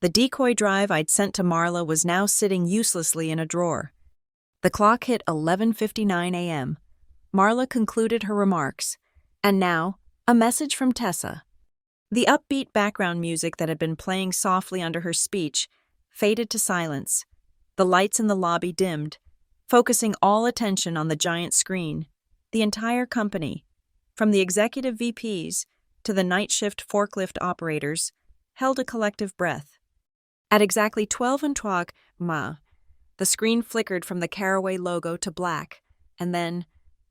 S1: The decoy drive I'd sent to Marla was now sitting uselessly in a drawer. The clock hit 11:59 a.m. Marla concluded her remarks. "And now, A message from Tessa. The upbeat background music that had been playing softly under her speech faded to silence. The lights in the lobby dimmed, focusing all attention on the giant screen. The entire company, from the executive VPs to the night shift forklift operators, held a collective breath. At exactly 12:03, the screen flickered from the Caraway logo to black, and then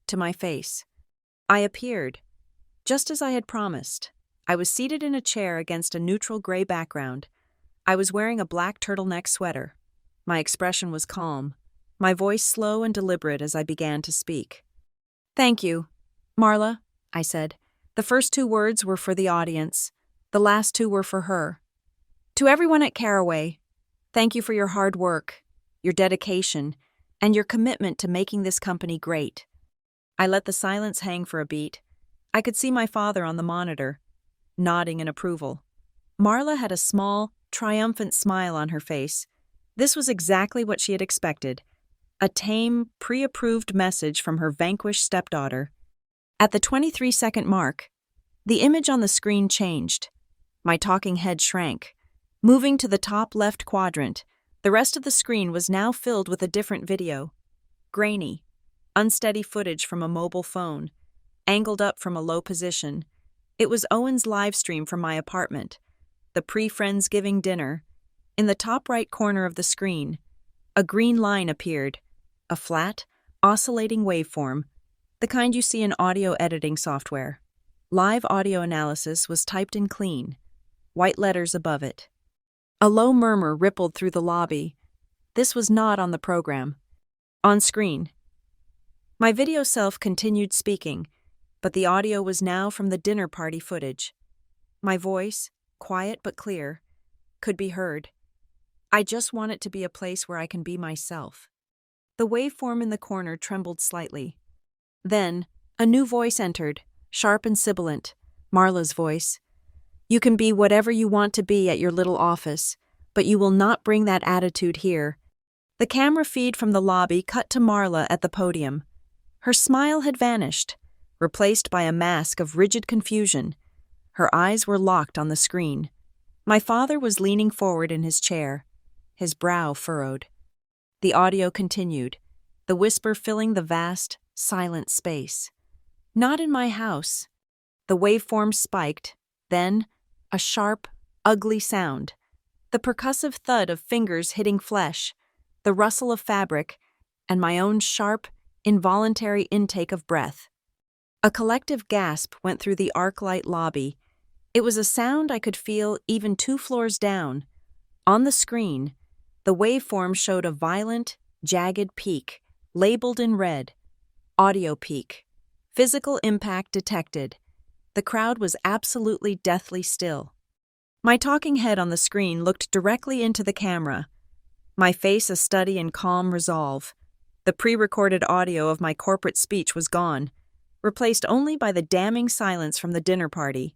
S1: to my face. I appeared, just as I had promised. I was seated in a chair against a neutral gray background. I was wearing a black turtleneck sweater. My expression was calm, my voice slow and deliberate as I began to speak. "Thank you, Marla," I said. The first two words were for the audience. The last two were for her. "To everyone at Caraway, thank you for your hard work, your dedication, and your commitment to making this company great." I let the silence hang for a beat. I could see my father on the monitor, nodding in approval. Marla had a small, triumphant smile on her face. This was exactly what she had expected. A tame, pre-approved message from her vanquished stepdaughter. At the 23-second mark, the image on the screen changed. My talking head shrank. Moving to the top left quadrant, the rest of the screen was now filled with a different video. Grainy, unsteady footage from a mobile phone, angled up from a low position. It was Owen's live stream from my apartment, the pre-Friendsgiving dinner. In the top right corner of the screen, a green line appeared, a flat, oscillating waveform, the kind you see in audio editing software. Live audio analysis was typed in clean, white letters above it. A low murmur rippled through the lobby. This was not on the program. On screen. My video self continued speaking, but the audio was now from the dinner party footage. My voice, quiet but clear, could be heard. "I just want it to be a place where I can be myself." The waveform in the corner trembled slightly. Then, a new voice entered, sharp and sibilant, Marla's voice. "You can be whatever you want to be at your little office, but you will not bring that attitude here." The camera feed from the lobby cut to Marla at the podium. Her smile had vanished, replaced by a mask of rigid confusion. Her eyes were locked on the screen. My father was leaning forward in his chair, his brow furrowed. The audio continued, the whisper filling the vast, silent space. "Not in my house." The waveform spiked, then a sharp, ugly sound. The percussive thud of fingers hitting flesh, the rustle of fabric, and my own sharp, involuntary intake of breath. A collective gasp went through the arc-light lobby. It was a sound I could feel even 2 floors down. On the screen, the waveform showed a violent, jagged peak, labeled in red. Audio peak. Physical impact detected. The crowd was absolutely deathly still. My talking head on the screen looked directly into the camera, my face a study in calm resolve. The pre-recorded audio of my corporate speech was gone, replaced only by the damning silence from the dinner party.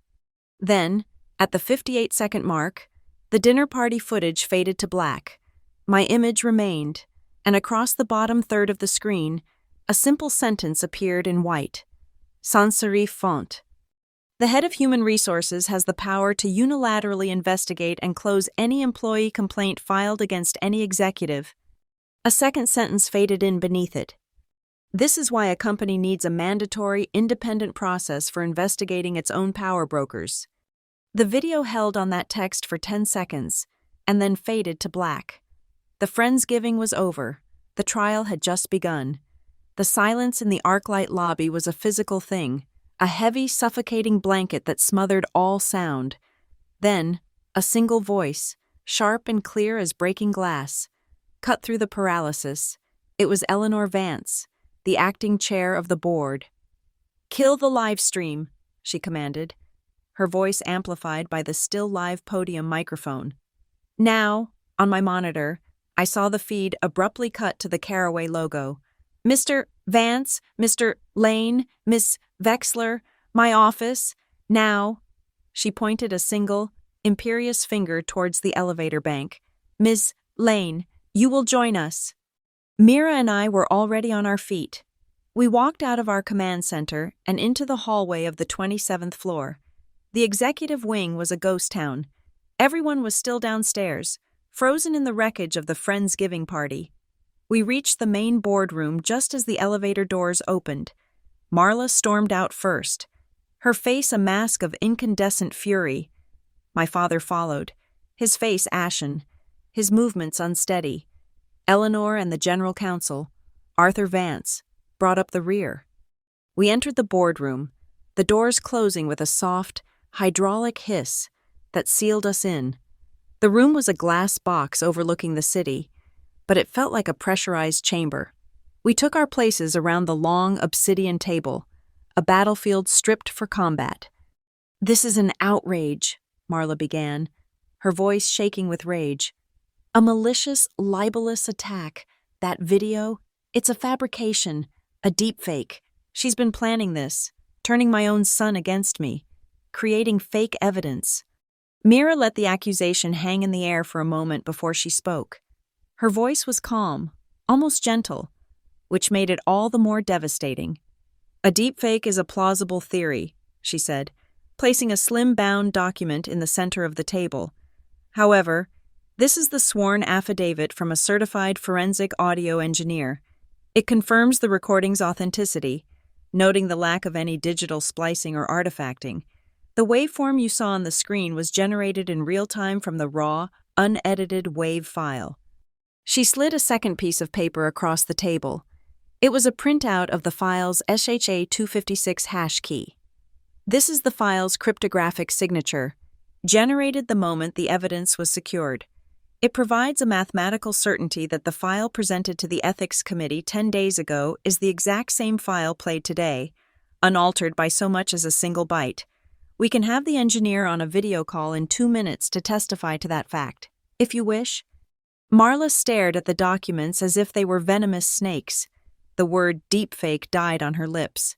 S1: Then, at the 58-second mark, the dinner party footage faded to black. My image remained, and across the bottom third of the screen, a simple sentence appeared in white. Sans serif font. The head of human resources has the power to unilaterally investigate and close any employee complaint filed against any executive. A second sentence faded in beneath it. This is why a company needs a mandatory, independent process for investigating its own power brokers. The video held on that text for 10 seconds, and then faded to black. The Friendsgiving was over. The trial had just begun. The silence in the arc-light lobby was a physical thing, a heavy, suffocating blanket that smothered all sound. Then, a single voice, sharp and clear as breaking glass, cut through the paralysis. It was Eleanor Vance, the acting chair of the board. "Kill the live stream," she commanded, her voice amplified by the still live podium microphone. Now, on my monitor, I saw the feed abruptly cut to the Caraway logo. "Mr. Vance, Mr. Lane, Miss Vexler, my office, now." She pointed a single, imperious finger towards the elevator bank. "Miss Lane, you will join us." Mira and I were already on our feet. We walked out of our command center and into the hallway of the 27th floor. The executive wing was a ghost town. Everyone was still downstairs, frozen in the wreckage of the Friendsgiving party. We reached the main boardroom just as the elevator doors opened. Marla stormed out first, her face a mask of incandescent fury. My father followed, his face ashen, his movements unsteady. Eleanor and the general counsel, Arthur Vance, brought up the rear. We entered the boardroom, the doors closing with a soft, hydraulic hiss that sealed us in. The room was a glass box overlooking the city, but it felt like a pressurized chamber. We took our places around the long obsidian table, a battlefield stripped for combat. "This is an outrage," Marla began, her voice shaking with rage. "A malicious, libelous attack. That video, it's a fabrication, a deepfake. She's been planning this, turning my own son against me, creating fake evidence." Mira let the accusation hang in the air for a moment before she spoke. Her voice was calm, almost gentle, which made it all the more devastating. "A deepfake is a plausible theory," she said, placing a slim-bound document in the center of the table. "However, this is the sworn affidavit from a certified forensic audio engineer. It confirms the recording's authenticity, noting the lack of any digital splicing or artifacting. The waveform you saw on the screen was generated in real time from the raw, unedited WAV file." She slid a second piece of paper across the table. It was a printout of the file's SHA-256 hash key. "This is the file's cryptographic signature, generated the moment the evidence was secured. It provides a mathematical certainty that the file presented to the Ethics Committee 10 days ago is the exact same file played today, unaltered by so much as a single byte. We can have the engineer on a video call in 2 minutes to testify to that fact, if you wish." Marla stared at the documents as if they were venomous snakes. The word deepfake died on her lips.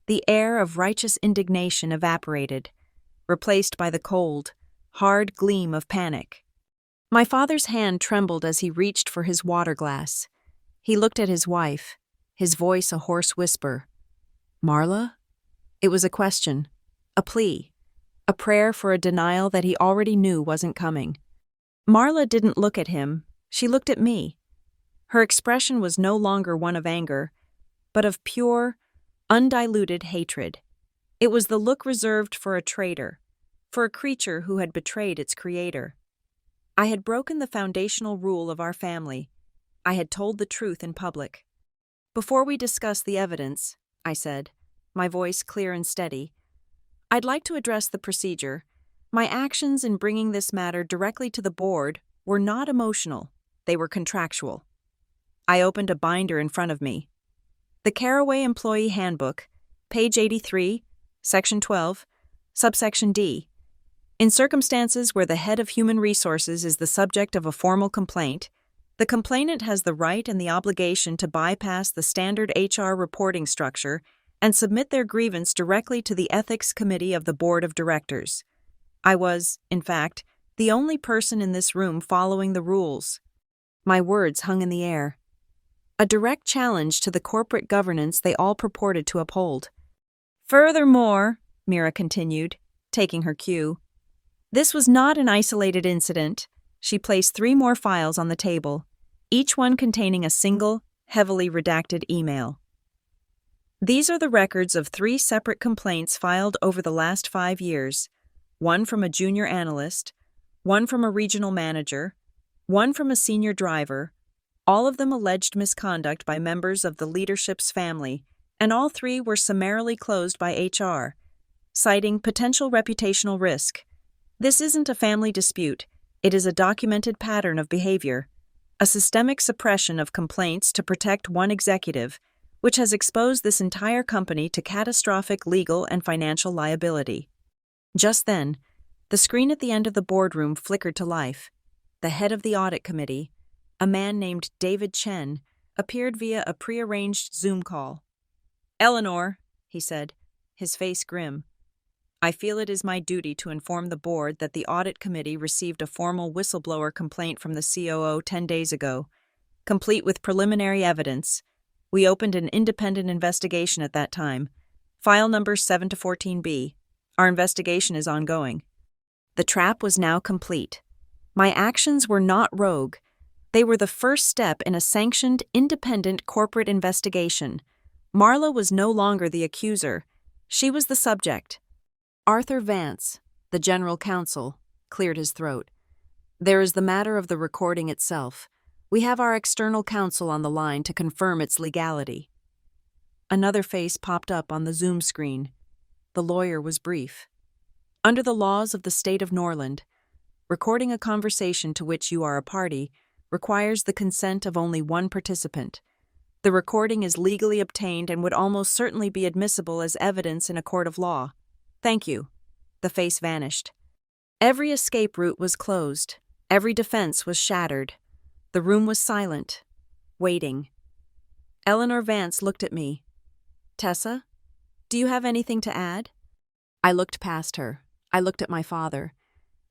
S1: The air of righteous indignation evaporated, replaced by the cold, hard gleam of panic. My father's hand trembled as he reached for his water glass. He looked at his wife, his voice a hoarse whisper. "Marla?" It was a question, a plea, a prayer for a denial that he already knew wasn't coming. Marla didn't look at him, she looked at me. Her expression was no longer one of anger, but of pure, undiluted hatred. It was the look reserved for a traitor, for a creature who had betrayed its creator. I had broken the foundational rule of our family. I had told the truth in public. "Before we discuss the evidence," I said, my voice clear and steady, "I'd like to address the procedure. My actions in bringing this matter directly to the board were not emotional, they were contractual." I opened a binder in front of me. The Caraway Employee Handbook, page 83, section 12, subsection D. In circumstances where the head of human resources is the subject of a formal complaint, the complainant has the right and the obligation to bypass the standard HR reporting structure and submit their grievance directly to the Ethics Committee of the Board of Directors. I was, in fact, the only person in this room following the rules. My words hung in the air. A direct challenge to the corporate governance they all purported to uphold. "Furthermore," Mira continued, taking her cue, "this was not an isolated incident." She placed 3 more files on the table, each one containing a single, heavily redacted email. "These are the records of 3 separate complaints filed over the last 5 years, one from a junior analyst, one from a regional manager, one from a senior driver, all of them alleged misconduct by members of the leadership's family, and all 3 were summarily closed by HR, citing potential reputational risk. This isn't a family dispute, it is a documented pattern of behavior, a systemic suppression of complaints to protect one executive, which has exposed this entire company to catastrophic legal and financial liability." Just then, the screen at the end of the boardroom flickered to life. The head of the audit committee, a man named David Chen, appeared via a prearranged Zoom call. "Eleanor," he said, his face grim, "I feel it is my duty to inform the board that the audit committee received a formal whistleblower complaint from the COO 10 days ago, complete with preliminary evidence, We opened an independent investigation at that time. File number 7 to 14B. Our investigation is ongoing. The trap was now complete. My actions were not rogue. They were the first step in a sanctioned, independent corporate investigation. Marla was no longer the accuser. She was the subject. Arthur Vance, the general counsel, cleared his throat. There is the matter of the recording itself. We have our external counsel on the line to confirm its legality. Another face popped up on the Zoom screen. The lawyer was brief. Under the laws of the state of Norland, recording a conversation to which you are a party requires the consent of only one participant. The recording is legally obtained and would almost certainly be admissible as evidence in a court of law. Thank you. The face vanished. Every escape route was closed. Every defense was shattered. The room was silent, waiting. Eleanor Vance looked at me. Tessa, do you have anything to add? I looked past her. I looked at my father,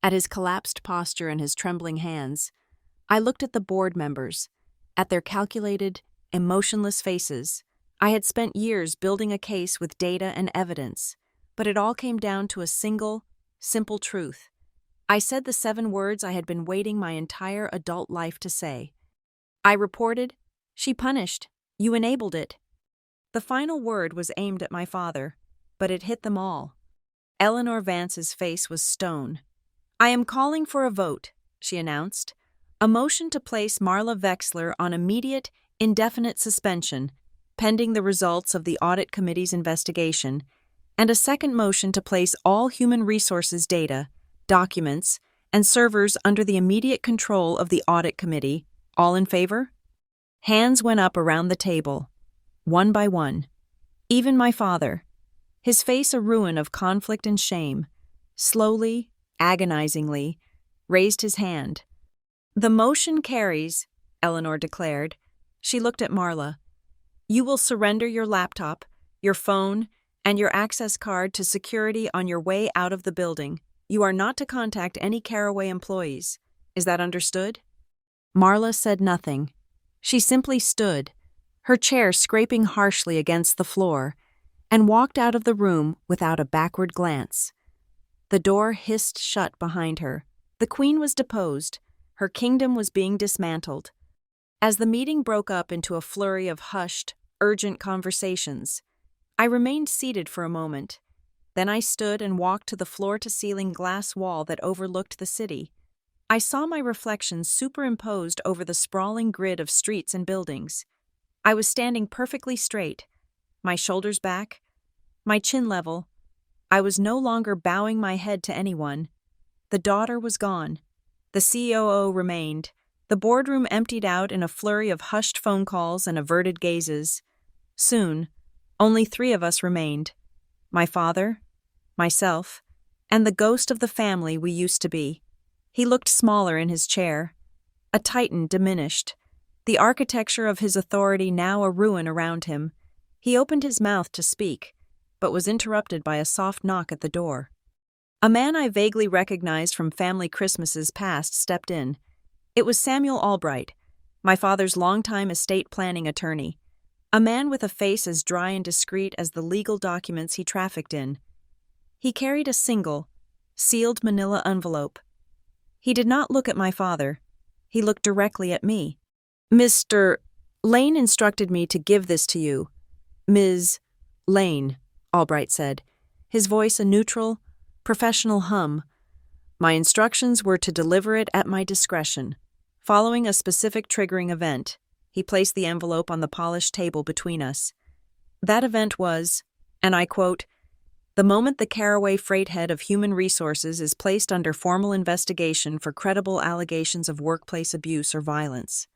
S1: at his collapsed posture and his trembling hands. I looked at the board members, at their calculated, emotionless faces. I had spent years building a case with data and evidence, but it all came down to a single, simple truth. I said the 7 words I had been waiting my entire adult life to say. I reported, she punished, you enabled it. The final word was aimed at my father, but it hit them all. Eleanor Vance's face was stone. I am calling for a vote, she announced. A motion to place Marla Vexler on immediate, indefinite suspension, pending the results of the Audit Committee's investigation, and a second motion to place all human resources data, documents, and servers under the immediate control of the Audit Committee. All in favor? Hands went up around the table, one by one. Even my father, his face a ruin of conflict and shame, slowly, agonizingly, raised his hand. The motion carries, Eleanor declared. She looked at Marla. You will surrender your laptop, your phone, and your access card to security on your way out of the building. You are not to contact any Caraway employees. Is that understood? Marla said nothing. She simply stood, her chair scraping harshly against the floor, and walked out of the room without a backward glance. The door hissed shut behind her. The queen was deposed. Her kingdom was being dismantled. As the meeting broke up into a flurry of hushed, urgent conversations, I remained seated for a moment. Then I stood and walked to the floor-to-ceiling glass wall that overlooked the city. I saw my reflection superimposed over the sprawling grid of streets and buildings. I was standing perfectly straight, my shoulders back, my chin level. I was no longer bowing my head to anyone. The daughter was gone. The COO remained. The boardroom emptied out in a flurry of hushed phone calls and averted gazes. Soon, only 3 of us remained. My father, myself, and the ghost of the family we used to be. He looked smaller in his chair, a titan diminished, the architecture of his authority now a ruin around him. He opened his mouth to speak, but was interrupted by a soft knock at the door. A man I vaguely recognized from family Christmases past stepped in. It was Samuel Albright, my father's longtime estate planning attorney, a man with a face as dry and discreet as the legal documents he trafficked in. He carried a single, sealed manila envelope. He did not look at my father. He looked directly at me. Mr. Lane instructed me to give this to you. Ms. Lane, Albright said, his voice a neutral, professional hum. My instructions were to deliver it at my discretion. Following a specific triggering event, he placed the envelope on the polished table between us. That event was, and I quote, "The moment the Caraway freight head of Human Resources is placed under formal investigation for credible allegations of workplace abuse or violence."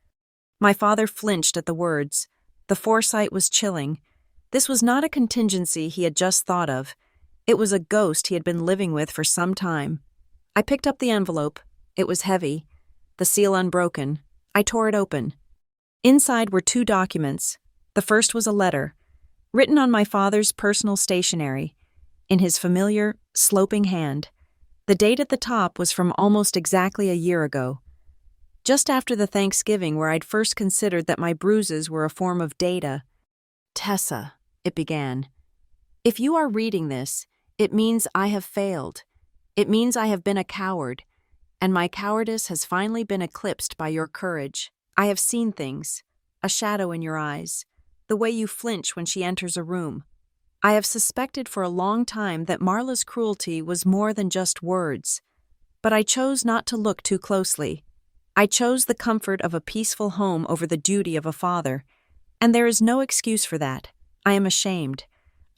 S1: My father flinched at the words. The foresight was chilling. This was not a contingency he had just thought of. It was a ghost he had been living with for some time. I picked up the envelope. It was heavy, the seal unbroken. I tore it open. Inside were 2 documents. The first was a letter, written on my father's personal stationery, in his familiar, sloping hand. The date at the top was from almost exactly a year ago, just after the Thanksgiving where I'd first considered that my bruises were a form of data Tessa, it began. If you are reading this, it means I have failed. It means I have been a coward, and my cowardice has finally been eclipsed by your courage. I have seen things, a shadow in your eyes, the way you flinch when she enters a room. I have suspected for a long time that Marla's cruelty was more than just words, but I chose not to look too closely. I chose the comfort of a peaceful home over the duty of a father, and there is no excuse for that. I am ashamed.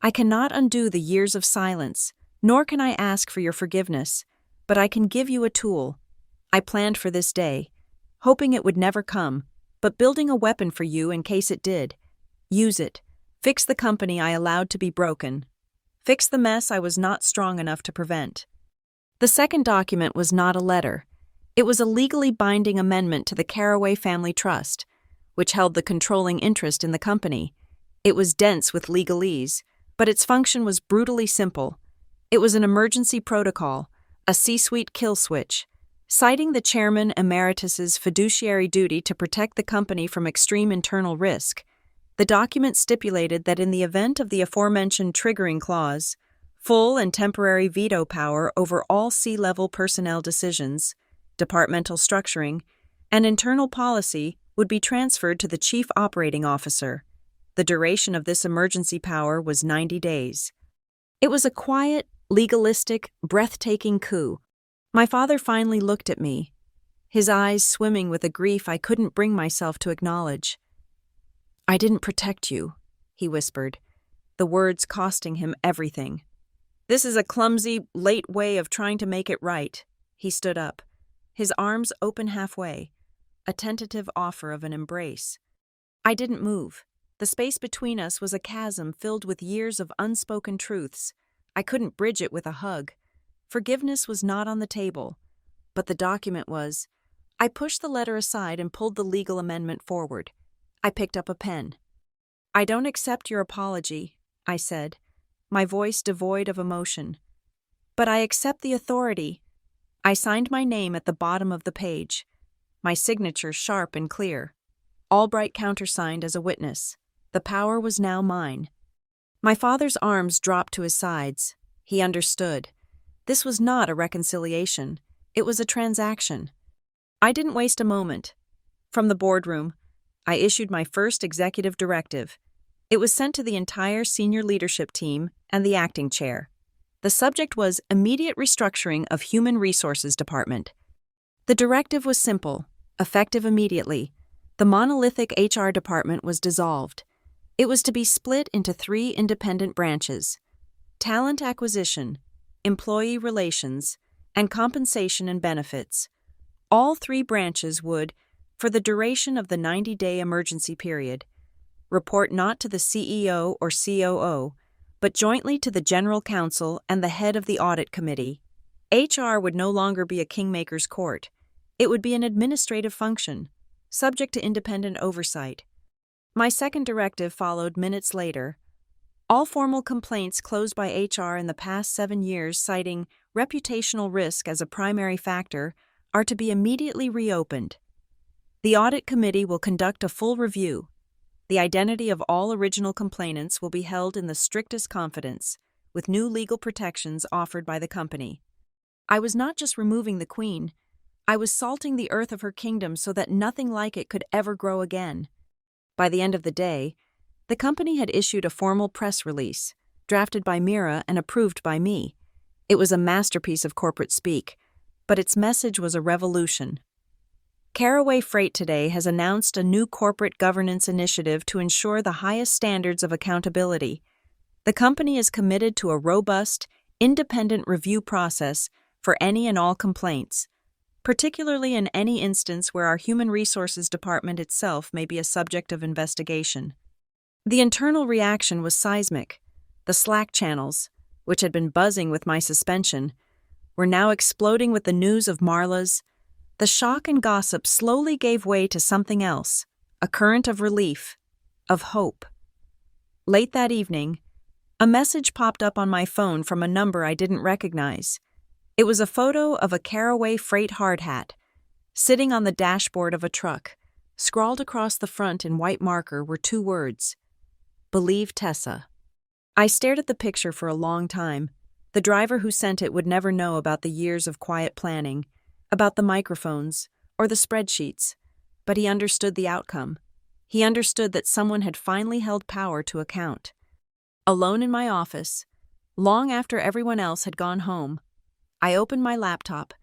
S1: I cannot undo the years of silence, nor can I ask for your forgiveness, but I can give you a tool. I planned for this day, hoping it would never come, but building a weapon for you in case it did. Use it. Fix the company I allowed to be broken. Fix the mess I was not strong enough to prevent. The second document was not a letter. It was a legally binding amendment to the Caraway Family Trust, which held the controlling interest in the company. It was dense with legalese, but its function was brutally simple. It was an emergency protocol, a C-suite kill switch, citing the chairman emeritus's fiduciary duty to protect the company from extreme internal risk. The document stipulated that in the event of the aforementioned triggering clause, full and temporary veto power over all C-level personnel decisions, departmental structuring, and internal policy would be transferred to the Chief Operating Officer. The duration of this emergency power was 90 days. It was a quiet, legalistic, breathtaking coup. My father finally looked at me, his eyes swimming with a grief I couldn't bring myself to acknowledge. "I didn't protect you," he whispered, the words costing him everything. "This is a clumsy, late way of trying to make it right." He stood up, his arms open halfway, a tentative offer of an embrace. I didn't move. The space between us was a chasm filled with years of unspoken truths. I couldn't bridge it with a hug. Forgiveness was not on the table, but the document was. I pushed the letter aside and pulled the legal amendment forward. I picked up a pen. "I don't accept your apology," I said, my voice devoid of emotion. "But I accept the authority." I signed my name at the bottom of the page, my signature sharp and clear. Albright countersigned as a witness. The power was now mine. My father's arms dropped to his sides. He understood. This was not a reconciliation. It was a transaction. I didn't waste a moment. From the boardroom, I issued my first executive directive. It was sent to the entire senior leadership team and the acting chair. The subject was immediate restructuring of Human Resources Department. The directive was simple, effective immediately. The monolithic HR department was dissolved. It was to be split into 3 independent branches: talent acquisition, employee relations, and compensation and benefits. All 3 branches would, for the duration of the 90-day emergency period, report not to the CEO or COO, but jointly to the General Counsel and the head of the Audit Committee. HR would no longer be a kingmaker's court. It would be an administrative function, subject to independent oversight. My second directive followed minutes later. All formal complaints closed by HR in the past 7 years citing reputational risk as a primary factor are to be immediately reopened. The Audit Committee will conduct a full review. The identity of all original complainants will be held in the strictest confidence, with new legal protections offered by the company. I was not just removing the Queen, I was salting the earth of her kingdom so that nothing like it could ever grow again. By the end of the day, the company had issued a formal press release, drafted by Mira and approved by me. It was a masterpiece of corporate speak, but its message was a revolution. Caraway Freight today has announced a new corporate governance initiative to ensure the highest standards of accountability. The company is committed to a robust, independent review process for any and all complaints, particularly in any instance where our Human Resources Department itself may be a subject of investigation. The internal reaction was seismic. The Slack channels, which had been buzzing with my suspension, were now exploding with the news of Marla's. The shock and gossip slowly gave way to something else, a current of relief, of hope. Late that evening, a message popped up on my phone from a number I didn't recognize. It was a photo of a Caraway Freight hard hat, sitting on the dashboard of a truck. Scrawled across the front in white marker were 2 words: Believe Tessa. I stared at the picture for a long time. The driver who sent it would never know about the years of quiet planning, about the microphones, or the spreadsheets. But he understood the outcome. He understood that someone had finally held power to account. Alone in my office, long after everyone else had gone home, I opened my laptop.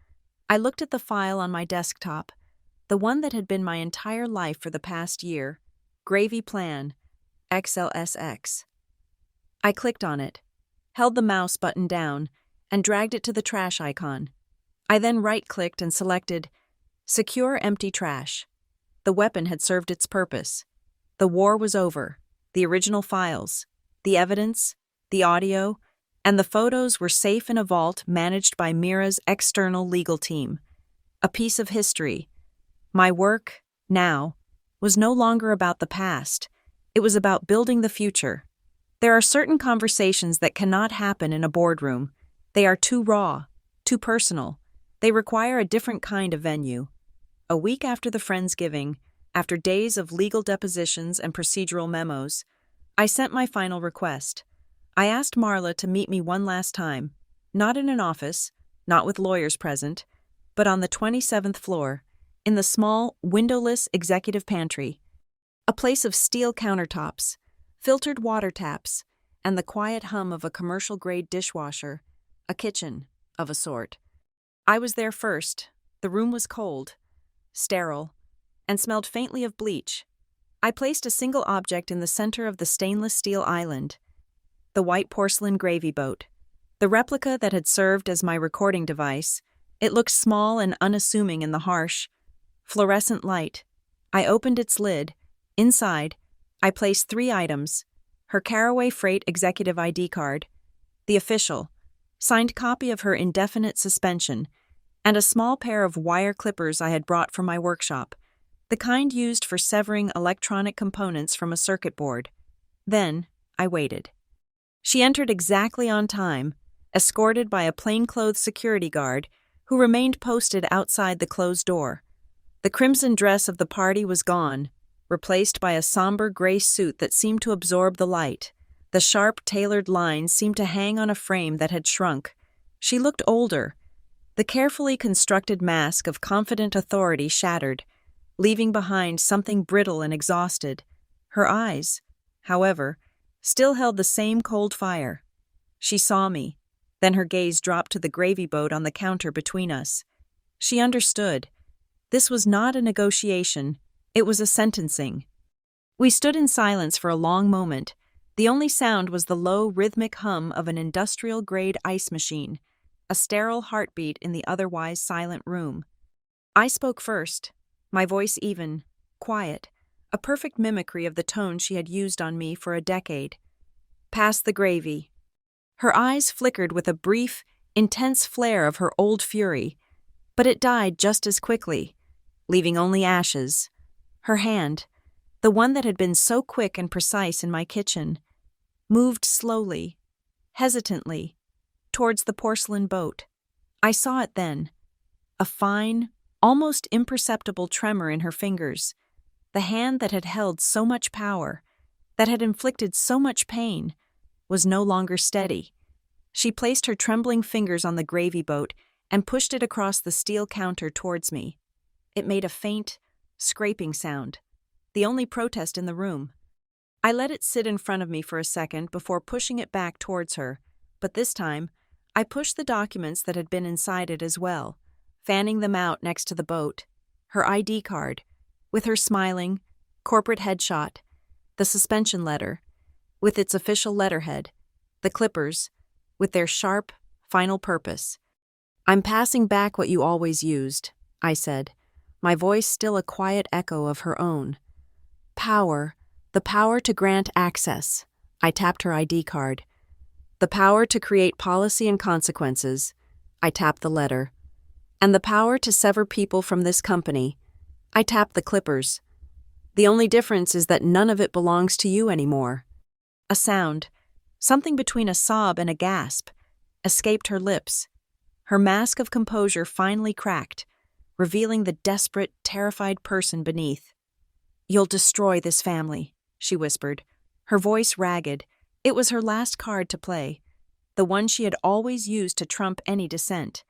S1: I looked at the file on my desktop, the one that had been my entire life for the past year, Gravy Plan, XLSX. I clicked on it, held the mouse button down, and dragged it to the trash icon. I then right-clicked and selected Secure Empty Trash. The weapon had served its purpose. The war was over. The original files, the evidence, the audio, and the photos were safe in a vault managed by Mira's external legal team. A piece of history. My work, now, was no longer about the past. It was about building the future. There are certain conversations that cannot happen in a boardroom. They are too raw, too personal. They require a different kind of venue. A week after the Friendsgiving, after days of legal depositions and procedural memos, I sent my final request. I asked Marla to meet me one last time, not in an office, not with lawyers present, but on the 27th floor, in the small, windowless executive pantry. A place of steel countertops, filtered water taps, and the quiet hum of a commercial-grade dishwasher, a kitchen, of a sort. I was there first. The room was cold, sterile, and smelled faintly of bleach. I placed a single object in the center of the stainless steel island, the white porcelain gravy boat. The replica that had served as my recording device, it looked small and unassuming in the harsh, fluorescent light. I opened its lid. Inside, I placed 3 items: her Caraway Freight executive ID card, the official, signed copy of her indefinite suspension, and a small pair of wire clippers I had brought from my workshop, the kind used for severing electronic components from a circuit board. Then, I waited. She entered exactly on time, escorted by a plainclothes security guard who remained posted outside the closed door. The crimson dress of the party was gone, replaced by a somber gray suit that seemed to absorb the light. The sharp, tailored lines seemed to hang on a frame that had shrunk. She looked older. The carefully constructed mask of confident authority shattered, leaving behind something brittle and exhausted. Her eyes, however, still held the same cold fire. She saw me. Then her gaze dropped to the gravy boat on the counter between us. She understood. This was not a negotiation. It was a sentencing. We stood in silence for a long moment. The only sound was the low, rhythmic hum of an industrial-grade ice machine, a sterile heartbeat in the otherwise silent room. I spoke first, my voice even, quiet, a perfect mimicry of the tone she had used on me for a decade. Pass the gravy. Her eyes flickered with a brief, intense flare of her old fury, but it died just as quickly, leaving only ashes. Her hand, the one that had been so quick and precise in my kitchen, moved slowly, hesitantly, towards the porcelain boat. I saw it then, a fine, almost imperceptible tremor in her fingers. The hand that had held so much power, that had inflicted so much pain, was no longer steady. She placed her trembling fingers on the gravy boat and pushed it across the steel counter towards me. It made a faint, scraping sound, the only protest in the room. I let it sit in front of me for a second before pushing it back towards her, but this time, I pushed the documents that had been inside it as well, fanning them out next to the boat, her ID card, with her smiling, corporate headshot, the suspension letter, with its official letterhead, the clippers, with their sharp, final purpose. "I'm passing back what you always used," I said, my voice still a quiet echo of her own. "Power, the power to grant access." I tapped her ID card. "The power to create policy and consequences." I tapped the letter. "And the power to sever people from this company." I tapped the clippers. "The only difference is that none of it belongs to you anymore." A sound, something between a sob and a gasp, escaped her lips. Her mask of composure finally cracked, revealing the desperate, terrified person beneath. "You'll destroy this family," she whispered, her voice ragged. It was her last card to play, the one she had always used to trump any dissent,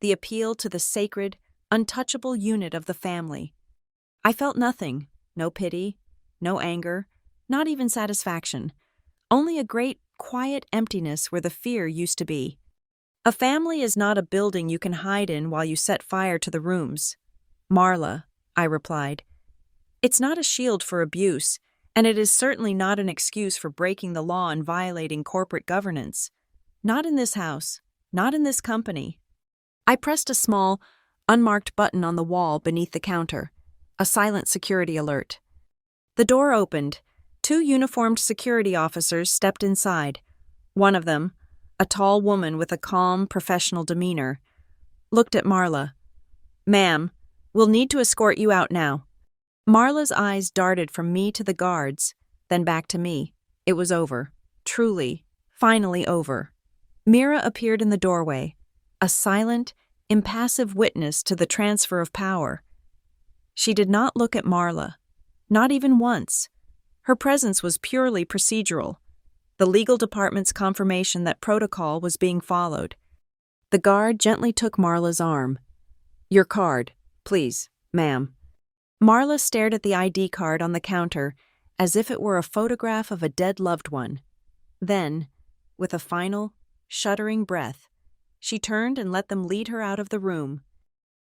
S1: the appeal to the sacred, untouchable unit of the family. I felt nothing, no pity, no anger, not even satisfaction, only a great, quiet emptiness where the fear used to be. A family is not a building you can hide in while you set fire to the rooms. Marla, I replied. It's not a shield for abuse, and it is certainly not an excuse for breaking the law and violating corporate governance. Not in this house, not in this company. I pressed a small, unmarked button on the wall beneath the counter, a silent security alert. The door opened. 2 uniformed security officers stepped inside. One of them, a tall woman with a calm, professional demeanor, looked at Marla. "Ma'am, we'll need to escort you out now." Marla's eyes darted from me to the guards, then back to me. It was over. Truly, finally over. Mira appeared in the doorway, a silent, impassive witness to the transfer of power. She did not look at Marla, not even once. Her presence was purely procedural, the legal department's confirmation that protocol was being followed. The guard gently took Marla's arm. "Your card, please, ma'am." Marla stared at the ID card on the counter as if it were a photograph of a dead loved one. Then, with a final, shuddering breath, she turned and let them lead her out of the room.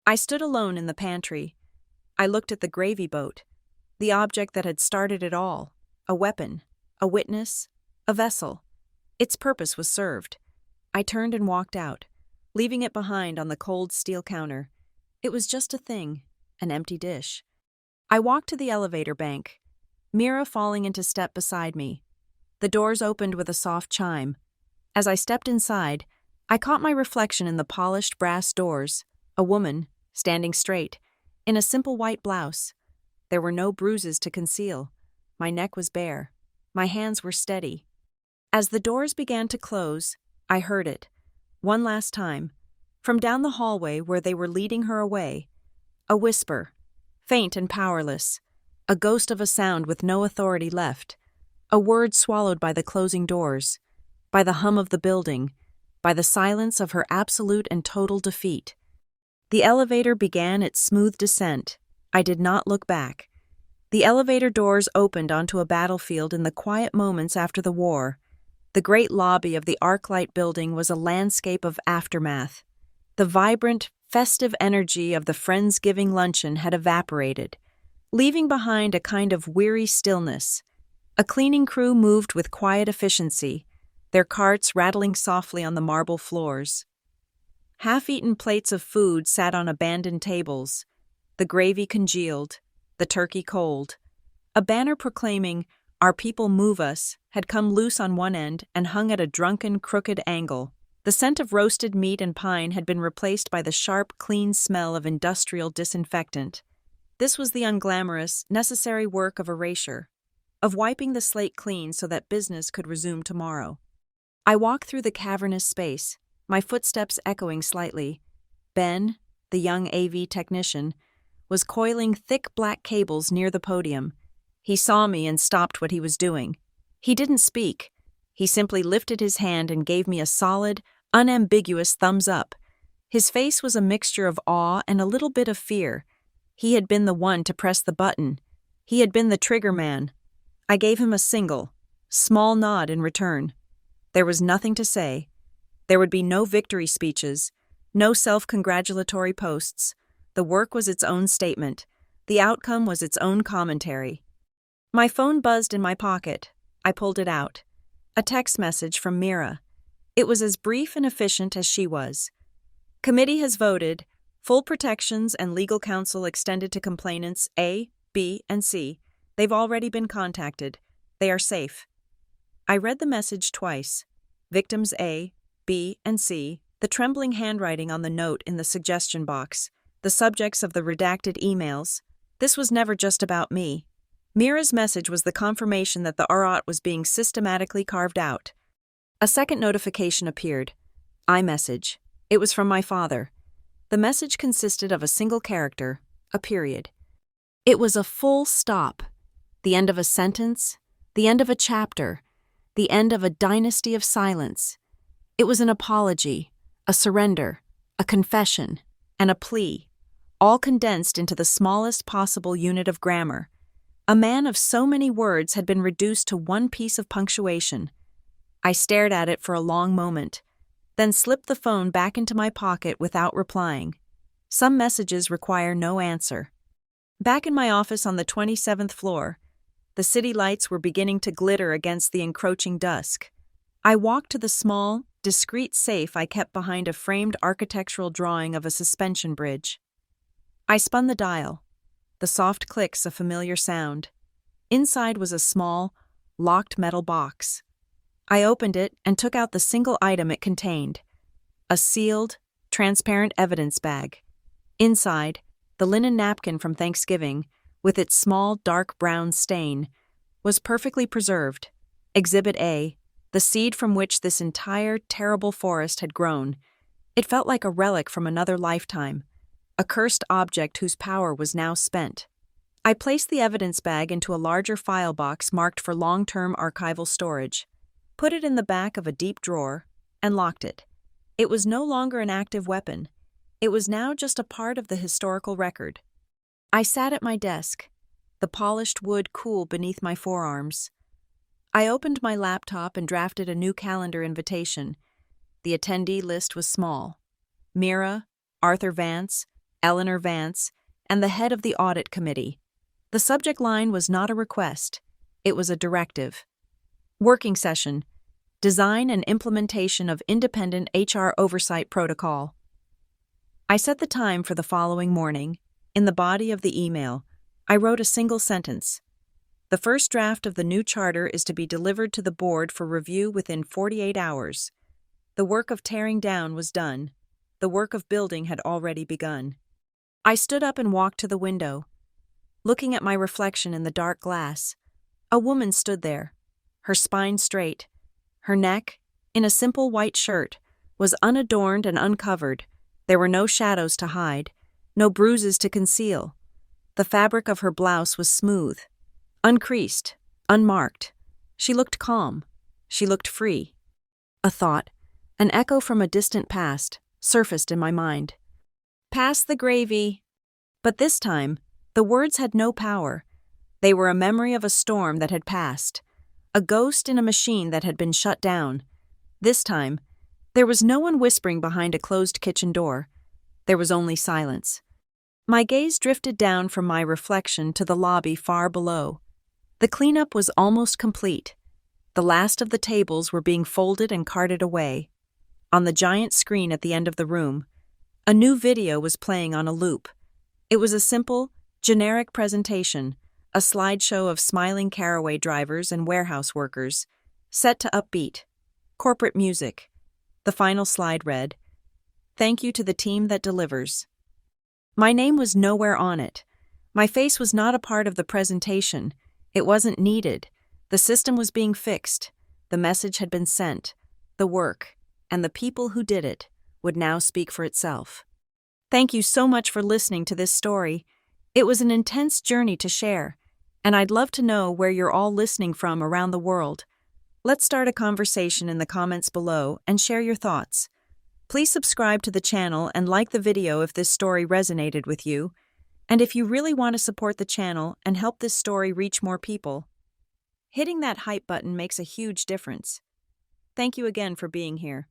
S1: I stood alone in the pantry. I looked at the gravy boat, the object that had started it all, a weapon, a witness, a vessel. Its purpose was served. I turned and walked out, leaving it behind on the cold steel counter. It was just a thing, an empty dish. I walked to the elevator bank, Mira falling into step beside me. The doors opened with a soft chime. As I stepped inside, I caught my reflection in the polished brass doors, a woman, standing straight, in a simple white blouse. There were no bruises to conceal. My neck was bare. My hands were steady. As the doors began to close, I heard it, one last time, from down the hallway where they were leading her away. A whisper, faint and powerless, a ghost of a sound with no authority left, a word swallowed by the closing doors, by the hum of the building, by the silence of her absolute and total defeat. The elevator began its smooth descent. I did not look back. The elevator doors opened onto a battlefield in the quiet moments after the war. The great lobby of the ArcLight building was a landscape of aftermath. The vibrant, festive energy of the Friendsgiving luncheon had evaporated, leaving behind a kind of weary stillness. A cleaning crew moved with quiet efficiency, their carts rattling softly on the marble floors. Half-eaten plates of food sat on abandoned tables, the gravy congealed, the turkey cold. A banner proclaiming, "Our people move us," had come loose on one end and hung at a drunken, crooked angle. The scent of roasted meat and pine had been replaced by the sharp, clean smell of industrial disinfectant. This was the unglamorous, necessary work of erasure, of wiping the slate clean so that business could resume tomorrow. I walked through the cavernous space, my footsteps echoing slightly. Ben, the young AV technician, was coiling thick black cables near the podium. He saw me and stopped what he was doing. He didn't speak. He simply lifted his hand and gave me a solid, unambiguous thumbs up. His face was a mixture of awe and a little bit of fear. He had been the one to press the button. He had been the trigger man. I gave him a single, small nod in return. There was nothing to say. There would be no victory speeches, no self-congratulatory posts. The work was its own statement. The outcome was its own commentary. My phone buzzed in my pocket. I pulled it out. A text message from Mira. It was as brief and efficient as she was. Committee has voted. Full protections and legal counsel extended to complainants A, B, and C. They've already been contacted. They are safe. I read the message twice. Victims A, B, and C, the trembling handwriting on the note in the suggestion box, the subjects of the redacted emails. This was never just about me. Mira's message was the confirmation that the Arat was being systematically carved out. A second notification appeared. iMessage. It was from my father. The message consisted of a single character, a period. It was a full stop, the end of a sentence, the end of a chapter, the end of a dynasty of silence. It was an apology, a surrender, a confession, and a plea, all condensed into the smallest possible unit of grammar. A man of so many words had been reduced to one piece of punctuation. I stared at it for a long moment, then slipped the phone back into my pocket without replying. Some messages require no answer. Back in my office on the 27th floor, the city lights were beginning to glitter against the encroaching dusk. I walked to the small, discreet safe I kept behind a framed architectural drawing of a suspension bridge. I spun the dial, the soft clicks a familiar sound. Inside was a small, locked metal box. I opened it and took out the single item it contained, a sealed, transparent evidence bag. Inside, the linen napkin from Thanksgiving, with its small dark brown stain, was perfectly preserved. Exhibit A, the seed from which this entire terrible forest had grown. It felt like a relic from another lifetime, a cursed object whose power was now spent. I placed the evidence bag into a larger file box marked for long-term archival storage, put it in the back of a deep drawer, and locked it. It was no longer an active weapon. It was now just a part of the historical record. I sat at my desk, the polished wood cool beneath my forearms. I opened my laptop and drafted a new calendar invitation. The attendee list was small. Mira, Arthur Vance, Eleanor Vance, and the head of the audit committee. The subject line was not a request. It was a directive. Working session, design and implementation of independent HR oversight protocol. I set the time for the following morning. In the body of the email, I wrote a single sentence. The first draft of the new charter is to be delivered to the board for review within 48 hours. The work of tearing down was done. The work of building had already begun. I stood up and walked to the window. Looking at my reflection in the dark glass, a woman stood there, her spine straight. Her neck, in a simple white shirt, was unadorned and uncovered. There were no shadows to hide, no bruises to conceal. The fabric of her blouse was smooth, uncreased, unmarked. She looked calm. She looked free. A thought, an echo from a distant past, surfaced in my mind. Pass the gravy. But this time, the words had no power. They were a memory of a storm that had passed, a ghost in a machine that had been shut down. This time, there was no one whispering behind a closed kitchen door. There was only silence. My gaze drifted down from my reflection to the lobby far below. The cleanup was almost complete. The last of the tables were being folded and carted away. On the giant screen at the end of the room, a new video was playing on a loop. It was a simple, generic presentation, a slideshow of smiling caraway drivers and warehouse workers, set to upbeat, corporate music. The final slide read, "Thank you to the team that delivers." My name was nowhere on it. My face was not a part of the presentation. It wasn't needed. The system was being fixed. The message had been sent. The work, and the people who did it, would now speak for itself. Thank you so much for listening to this story. It was an intense journey to share, and I'd love to know where you're all listening from around the world. Let's start a conversation in the comments below and share your thoughts. Please subscribe to the channel and like the video if this story resonated with you. And if you really want to support the channel and help this story reach more people, hitting that hype button makes a huge difference. Thank you again for being here.